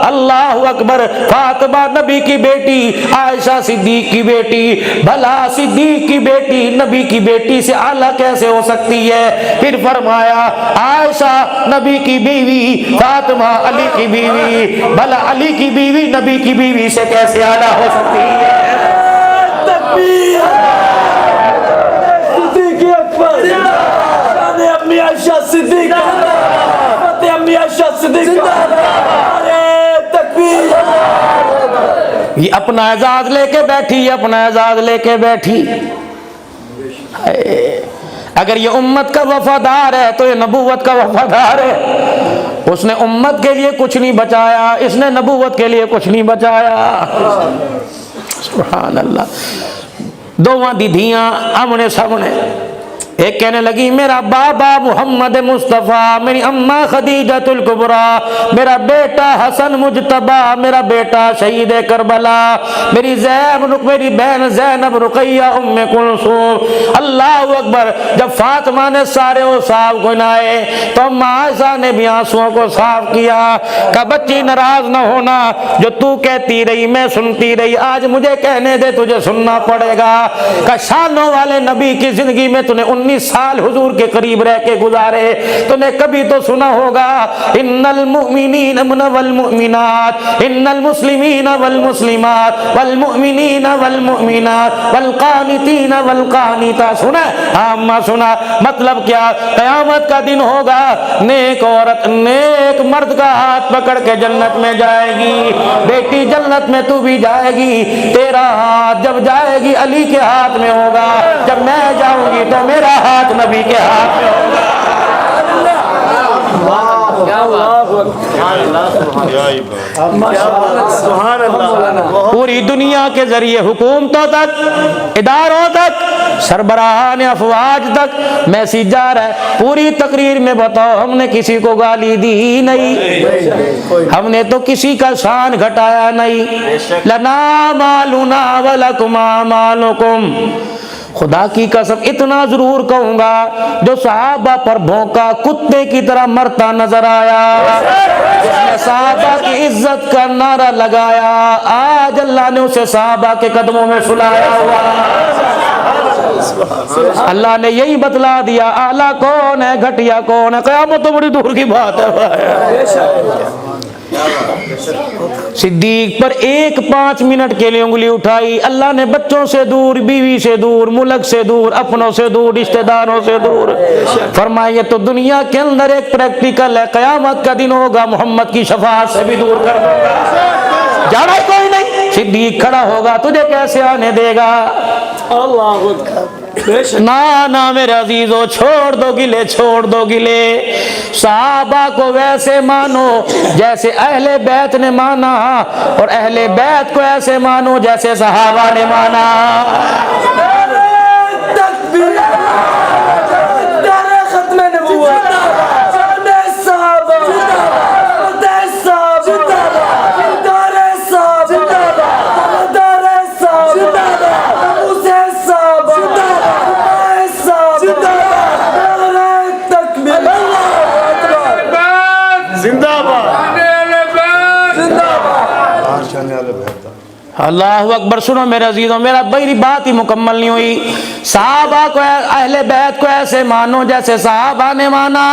अल्लाह अकबर, फातिमा नबी की बेटी, आयशा सिद्दीक की बेटी। भला सिद्दीक की बेटी नबी की बेटी से आला कैसे हो सकती है? फिर फरमाया आयशा नबी की बीवी, फातिमा अली की बीवी, भला अली की बीवी नबी की बीवी से कैसे आला हो सकती है? तकबीर सिद्दीक अकबर, शान अम्मी आयशा सिद्दीक, फतेह अम्मी आयशा सिद्दीक, अरे तकबीर। ये अपना एजाज लेके बैठी, ये अपना एजाज लेके बैठी। अगर ये उम्मत का वफादार है तो ये नबूवत का वफादार है। उसने उम्मत के लिए कुछ नहीं बचाया, इसने नबूवत के लिए कुछ नहीं बचाया। सुभान अल्लाह। दोवां दीदियां आमने सामने, एक कहने लगी मेरा बाबा मोहम्मद मुस्तफ़ा, मेरी अम्मा खदीजतुल कुबरा, मेरा बेटा हसन मुजतबा, मेरा बेटा शहीद करबला, मेरी मेरी बहन ज़ैनब रुकैया उम्मे कुलसूम। अल्लाह अकबर। जब फातिमा ने सारे वो साफ गुनाए तो अम्मा आयशा ने भी आंसुओं को साफ किया। का बच्ची नाराज न होना, जो तू कहती रही मैं सुनती रही, आज मुझे कहने दे, तुझे सुनना पड़ेगा। का शानों वाले नबी की जिंदगी में तूने 19 साल हुजूर के करीब रह के गुजारे, तूने कभी तो सुना होगा इन्नल मुमिनीन वल मुमिनात, इन्नल मुस्लिमीन वल मुस्लिमात, वल मुमिनीन वल मुमिनात, वल कानितीन वल कानिता। सुना? हाँ सुना। मतलब क्या? क़यामत का दिन होगा, नेक औरत नेक मर्द का हाथ पकड़ के जन्नत में जाएगी। बेटी जन्नत में तू भी जाएगी, तेरा हाथ जब जाएगी अली के हाथ में होगा, जब मैं जाऊंगी तो मेरा ہاتھ نبی کے ہاتھ میں ہوگا۔ پوری دنیا کے ذریعے حکومتوں تک، اداروں تک، سربراہان افواج تک میسیج جا رہا ہے۔ پوری تقریر میں بتاؤ ہم نے کسی کو گالی دی ہی نہیں، ہم نے تو کسی کا شان گھٹایا نہیں۔ لنا مالنا ولکم اعمالکم، خدا کی قسم اتنا ضرور کہوں گا، جو صحابہ پر بھونکا کتے کی طرح مرتا نظر آیا، جس نے صحابہ کی عزت کا نعرہ لگایا، آج اللہ نے اسے صحابہ کے قدموں میں سلایا ہوا۔ اللہ نے یہی بتلا دیا اعلیٰ کون ہے گھٹیا کون ہے، قیامت تو بڑی دور کی بات ہے۔ صدیق پر 1-5 منٹ کے لیے انگلی اٹھائی، اللہ نے بچوں سے دور، بیوی سے دور، ملک سے دور، اپنوں سے دور، رشتہ داروں سے دور، فرمایا یہ تو دنیا کے اندر ایک پریکٹیکل ہے، قیامت کا دن ہوگا محمد کی شفاعت سے بھی دور کر دوں گا۔ جانا کوئی نہیں، صدیق کھڑا ہوگا تجھے کیسے آنے دے گا؟ نا میرے عزیزو، چھوڑ دو گلے، چھوڑ دو گلے، صحابہ کو ویسے مانو جیسے اہل بیت نے مانا، اور اہل بیت کو ایسے مانو جیسے صحابہ نے مانا۔ اللہ اکبر۔ سنو میرے عزیزوں، میرا میری بات ہی مکمل نہیں ہوئی۔ صحابہ کو، اہل بیت کو ایسے مانو جیسے صحابہ نے مانا،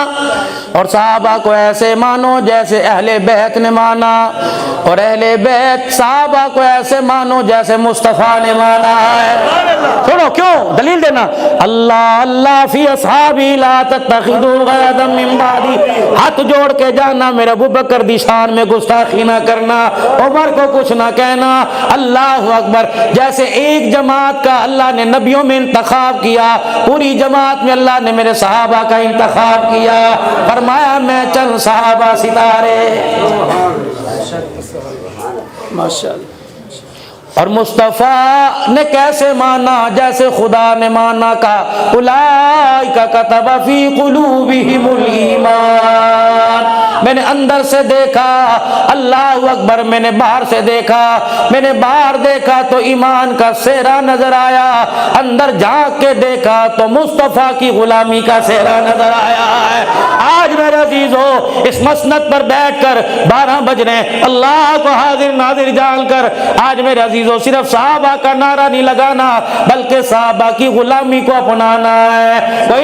اور صحابہ کو ایسے مانو جیسے اہل بیت نے مانا، اور اہل بیت صحابہ کو ایسے مانو جیسے مصطفیٰ نے مانا ہے۔ سنو کیوں، دلیل دینا، اللہ اللہ فی اصحابی لا تتخذوا غرضا من بعدی، ہاتھ جوڑ کے جانا میرے ابوبکر دی شان میں گستاخی نہ کرنا، عمر کو کچھ نہ کہنا۔ اللہ اکبر۔ جیسے ایک جماعت کا اللہ نے نبیوں میں انتخاب کیا، پوری جماعت میں اللہ نے میرے صحابہ کا انتخاب کیا، فرمایا میں چند صحابہ ستارے، ماشاءاللہ۔ اور مصطفیٰ نے کیسے مانا؟ جیسے خدا نے مانا، کا اولئک کتب فی قلوبہم الایمان، میں نے اندر سے دیکھا، اللہ اکبر، میں نے باہر سے دیکھا، میں نے باہر دیکھا تو ایمان کا سہرا نظر آیا، اندر جھانک کے دیکھا تو مصطفیٰ کی غلامی کا سہرا نظر آیا ہے۔ آج میرے عزیزو، اس مسند پر بیٹھ کر 12 بج رہے، اللہ کو حاضر ناظر جان کر آج میرے عزیزو صرف صحابہ کا نعرہ نہیں لگانا، بلکہ صحابہ کی غلامی کو اپنانا ہے۔ تو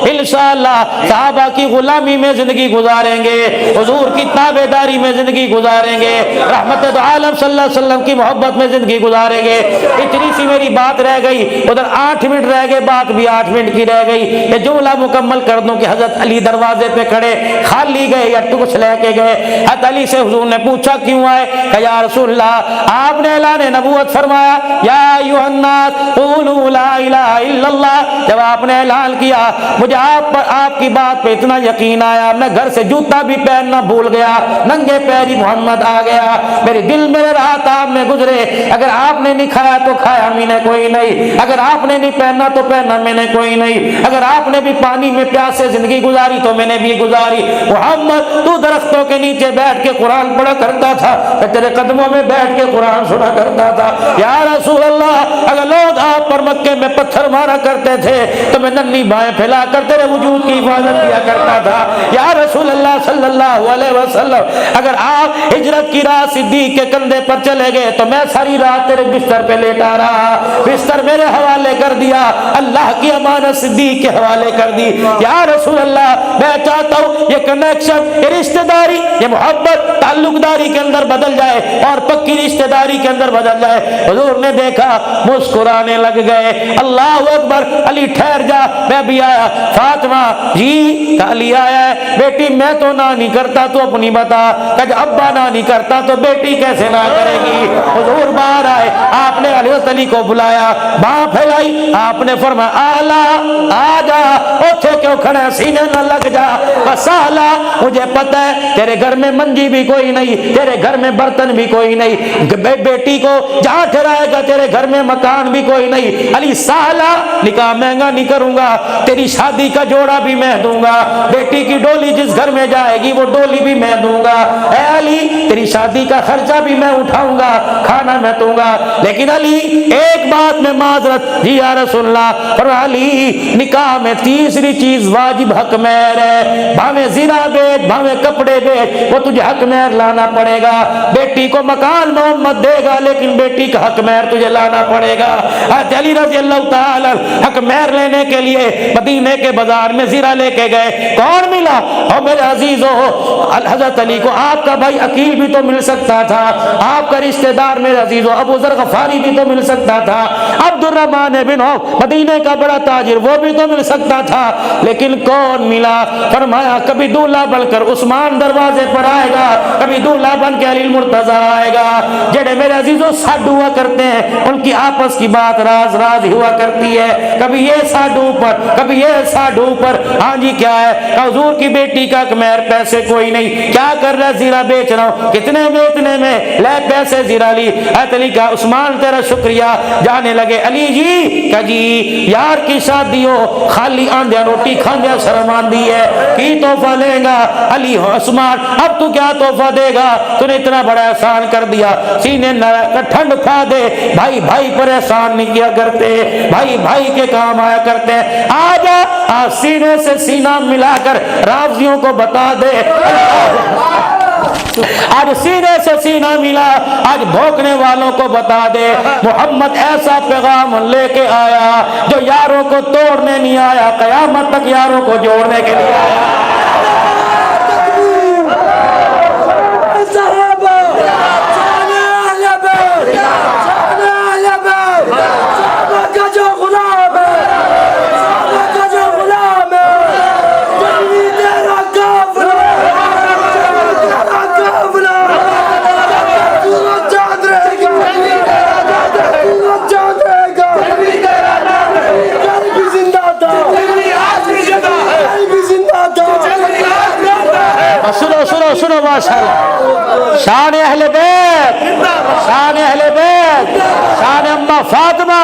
انشاءاللہ صحابہ کی غلامی میں زندگی گزاریں گے، حضور کی تابعداری میں زندگی گزاریں گے، رحمت دو عالم صلی اللہ علیہ وسلم کی محبت میں زندگی گزاریں گے۔ اتنی سی میری بات رہ گئی، ادھر 8 منٹ رہ گئے، بات بھی 8 منٹ کی رہ گئی۔ یہ جملہ مکمل کر دوں کہ حضرت علی دروازے پہ کھڑے، خالی گئے یا کچھ لے کے گئے؟ حضرت علی سے حضور نے پوچھا کیوں آئے؟ کہ یا رسول اللہ، آپ نے اعلان نبوت فرمایا، یا ایھا الناس قولوا لا الہ الا اللہ، جب آپ نے اعلان کیا مجھے آپ کی بات پہ اتنا یقین آیا، میں گھر سے جوتا بھی پہننا بھول گیا، ننگے پیری محمد آ گیا، میرے دل میں رات آپ میں گزرے، اگر آپ نے نہیں کھایا تو کھایا میں نے کوئی نہیں، اگر آپ نے نہیں پہنا تو پہنا میں نے کوئی نہیں، اگر آپ نے بھی پانی میں پیاسے زندگی گزاری تو میں نے بھی گزاری۔ محمد تو درختوں کے نیچے بیٹھ کے قرآن پڑھا کرتا تھا، میں تیرے قدموں میں بیٹھ کے قرآن سنا کرتا تھا۔ یا رسول اللہ، اگر لوگ آپ پر مکے میں پتھر مارا کرتے تھے تو میں ننھی بائیں پھیلا کر تیرے وجود کی حفاظت کیا کرتا تھا۔ یا رسول اللہ صلی اللہ علیہ وسلم، اگر آپ ہجرت کی رات صدیق کے کندھے پر چلے گئے تو میں ساری رات تیرے بستر پہ لیٹا رہا، بستر میرے حوالے کر دیا، اللہ کی امانت صدیق کے حوالے کر دی۔ یا رسول اللہ، میں چاہتا ہوں یہ کنیکشن، یہ رشتہ داری، یہ محبت تعلق داری کے اندر بدل جائے اور پکی رشتہ داری کے اندر بدل جائے۔ حضور نے دیکھا، مسکرانے لگے۔ लग गए। अल्लाह अकबर, अली ठहर जा, मैं भी आया। फातिमा जी, अली आया है। बेटी मैं तो ना नहीं करता, तो अपनी बता। कहा अब्बा ना नहीं करता तो बेटी कैसे ना करेगी। हुजूर बाहर आए, आपने हज़रत अली को बुलाया, बाह फैलाई, आपने फरमाया आला आजा, उठे क्यों खड़ा, सीने न लग जा। बस आला, मुझे पता है तेरे घर में मंजी भी कोई नहीं, तेरे घर में बर्तन भी कोई नहीं, बेटी को जहाँ ठहराएगा तेरे घर में मकान भी कोई नहीं। अली साला, निकाह महंगा नहीं करूंगा, तेरी शादी का जोड़ा भी मैं दूंगा, बेटी की डोली जिस घर में जाएगी वो डोली भी मैं दूंगा। ऐ अली, तेरी शादी का खर्चा भी मैं उठाऊंगा, खाना मैं दूंगा। लेकिन अली एक बात में माजरत, जी या रसूलल्लाह, पर अली निकाह में तीसरी चीज वाजिब हक मेहर है। भावे ज़िना बेच, भावे कपड़े बेच, वो तुझे हक मेहर लाना पड़ेगा। बेटी को मकान मोहम्मद देगा, लेकिन बेटी का हक मेहर तुझे लाना पड़ेगा। अली रज़ी अल्लाह ताला हक मेहर लेने के लिए मदीने के बाजार में ज़िरा लेके गए। कौन मिला? और मेरे अजीजों, हज़रत अली को आपका भाई अकील भी तो मिल सकता था, आपका रिश्तेदार मेरे अजीजों अबू ज़र गफ़ारी भी तो मिल सकता था, अब्दुर्रहमान बिन औफ मदीने का बड़ा ताजिर वो भी तो मिल सकता था। लेकिन कौन मिला? फरमाया कभी दूल्हा बनकर उस्मान दरवाजे पर आएगा, कभी दूल्हा बन के अली मुर्तजा आएगा। जेड़े मेरे अजीजों साडू हुआ करते हैं, उनकी आपस की बात राज राज हुआ करती है, कभी ये साडू पर, कभी ये साडू पर। हाँ जी क्या है? हुजूर की बेटी का मेहर पैसे कोई नहीं, क्या कर रहा है? ज़िरा बेच रहा हूँ। कितने में? इतने में। ले पैसे ज़िरा ली। अली का उस्मान तेरा शुक्रिया। जाने लगे अली जी का जी यार की शादी हो, खाली आंधिया रोटी खांधिया शर्म आंधी है, की तोहफा लेगा? अली उस्मान अब तू क्या तोहफा देगा? तूने इतना बड़ा एहसान कर दिया, सीने ठंड खा दे। भाई भाई पर एहसान नहीं किया करते, भाई भाई के काम आया करते हैं। आजा आज सीने से सीना मिलाकर राज़ियों को बता दे, आज सीने से सीना मिला, आज भोंकने वालों को बता दे, मोहम्मद ऐसा पैगाम लेके आया जो यारों को तोड़ने नहीं आया, कयामत तक यारों को जोड़ने के लिए आया। सुनो सुनो सुनो माशाअल्लाह, शान अहले बैत, शान अहले बैत, शान अम्मा फातिमा,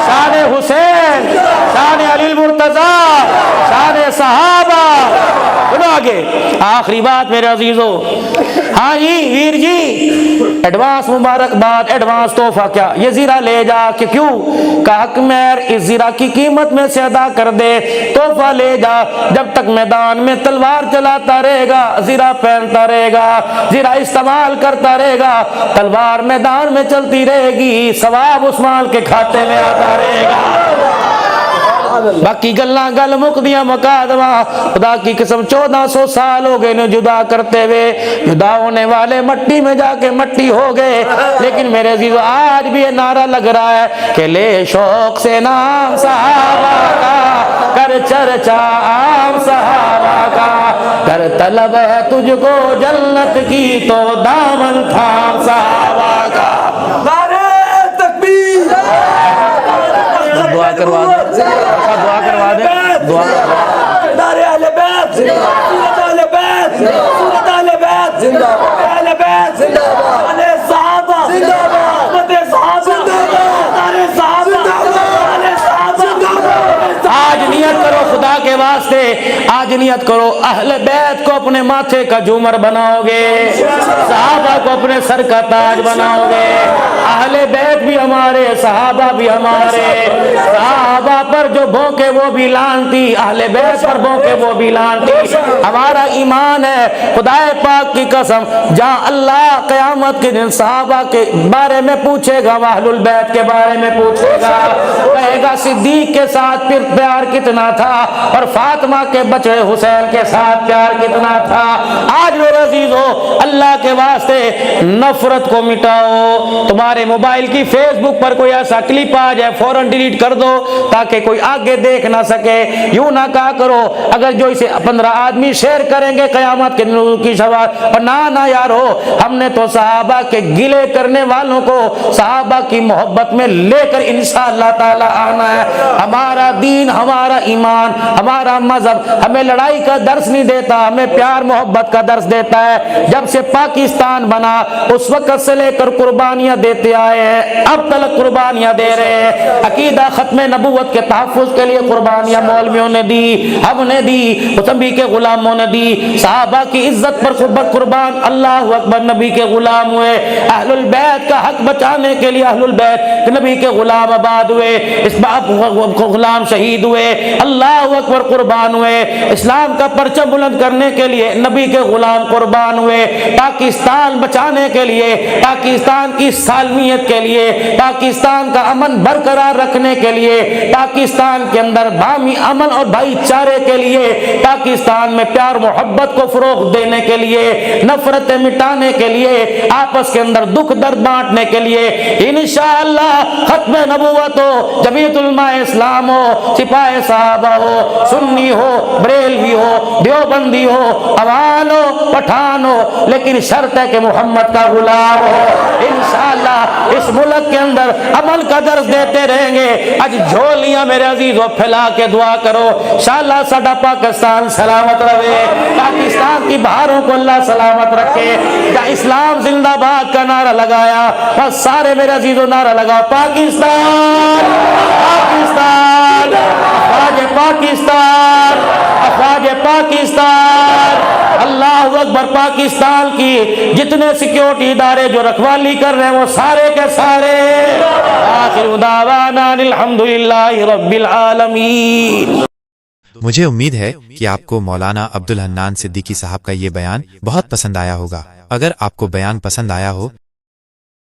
शान हुसैन, शान अली मुर्तजा, शान सहाबा। सुनो आगे आखिरी बात मेरे अजीजों। हाँ जी वीर जी, एडवांस मुबारकबाद, एडवांस तोहफा क्या? ये ज़िरा ले जा कि क्यों? का हक मेहर इस ज़िरा की कीमत में से अदा कर दे, तोहफा ले जा। जब तक मैदान में तलवार चलाता रहेगा, ज़िरा पहनता रहेगा, ज़िरा इस्तेमाल करता रहेगा, तलवार मैदान में चलती रहेगी, सवाब उस्मान के खाते में आता रहेगा। बाकी गल्ला गल मुक दिया मुकादमा। खुदा की कसम 1400 साल हो गए जुदा करते हुए, जुदा होने वाले मट्टी में जाके मट्टी हो गए। लेकिन मेरे अजीज़ों आज भी ये नारा लग रहा है कि ले शौक से नाम सहाबा का, कर चर्चा आम सहाबा का, कर तलब है तुझको जन्नत की तो दामन थाम सहाबा का। दुआ करवा दे, दुआ करवा दे, दुआ नारे अहले बैत जिंदाबाद, अहले बैत जिंदाबाद, अहले बैत जिंदाबाद, अहले बैत जिंदाबाद, अहले सहाबा जिंदाबाद, मदे सहाबा जिंदाबाद, अहले सहाबा जिंदाबाद, अहले सहाबा जिंदाबाद। आज नियत करो खुदा के वास्ते, आज नियत करो अहले बैत को अपने माथे का झूमर बनाओगे, सहाबा को अपने सर का ताज बनाओगे। अहले बैत भी हमारे, सहाबा भी हमारे। सहाबा पर जो भौंके वो भी लानती, अहले बैत पर भौंके वो भी लानती। हमारा ईमान है खुदाए पाक की कसम, जहाँ अल्लाह क़यामत के दिन सहाबा के बारे में पूछेगा, अहलुल बैत के बारे में पूछेगा, कहेगा सिद्दीक के साथ फिर प्यार कितना था और फातिमा के बच्चे हुसैन के साथ प्यार कितना था। आज मेरे अजीजों, अल्लाह के वास्ते नफरत को मिटाओ। तुम्हारे मोबाइल की फेस फेस बुक पर कोई ऐसा क्लिप आ जाए फौरन डिलीट कर दो ताकि कोई आगे देख ना सके। यूं ना कहा करो अगर जो इसे 15 आदमी शेयर करेंगे कयामत के दिन की शवाद, और ना यारो, हमने तो सहाबा के गिले करने वालों को सहाबा की मोहब्बत में लेकर इंशाअल्लाह ताला आना है। हमारा दीन, हमारा ईमान, हमारा मजहब हमें लड़ाई का दर्स नहीं देता, हमें प्यार मोहब्बत का दर्स देता है। जब से पाकिस्तान बना उस वक्त से लेकर कुर्बानियां देते आए हैं, अब तक कुर्बानियां दे रहे हैं। अकीदा खत्म नबूवत के तहफ़्फ़ुज़ के लिए कुर्बानियां मौलवियों ने दी, हमने दी, नबी के गुलामों ने दी। सहाबा की इज्जत पर कुर्बान, अल्लाह अकबर, नबी के गुलाम हुए। अहलुल बैत का हक बचाने के लिए अहलुल बैत नबी के गुलाम आबाद हुए, इस बाप गुलाम शहीद हुए, अल्लाह अकबर कुर्बान हुए। इस्लाम का परचम बुलंद करने के लिए नबी के गुलाम कुर्बान हुए। पाकिस्तान बचाने के लिए, पाकिस्तान की सालमियत के लिए, पाकिस्तान का अमन बरकरार रखने के लिए, पाकिस्तान के अंदर बामी अमन और भाईचारे के लिए, पाकिस्तान में प्यार मोहब्बत को फरोग देने के लिए, नफरतें मिटाने के लिए, आपस के अंदर दुख दर्द बांटने के लिए इंशाअल्लाह खत्म नबूवत हो, जमीयत उलमा इस्लाम हो, सिपाही साहबा हो, सुन्नी हो, बरेलवी हो, देवबंदी हो, अवान हो, पठान हो, लेकिन शर्त है कि मोहम्मद का गुलाम हो। इंशाअल्लाह इस मुल्क के अंदर अमल का दर्स देते रहेंगे। आज झोलियां मेरे अजीजों फैला के दुआ करो इंशाअल्लाह साडा पाकिस्तान सलामत रहे, पाकिस्तान की बहारों को अल्लाह सलामत रखे। जहाँ इस्लाम जिंदाबाद का नारा लगाया बस सारे मेरे अजीजों नारा लगाओ, पाकिस्तान पाकिस्तान, अफवाज पाकिस्तान, अफवाज पाकिस्तान, अल्लाह अकबर। पाकिस्तान की जितने सिक्योरिटी इदारे जो रखवाली कर रहे हैं वो सारे के सारे आखिर दावाना अल्हम्दुलिल्लाहि रब्बिल आलमीन। मुझे उम्मीद है कि आपको मौलाना अब्दुल हन्नान सिद्दीकी साहब का ये बयान बहुत पसंद आया होगा। अगर आपको बयान पसंद आया हो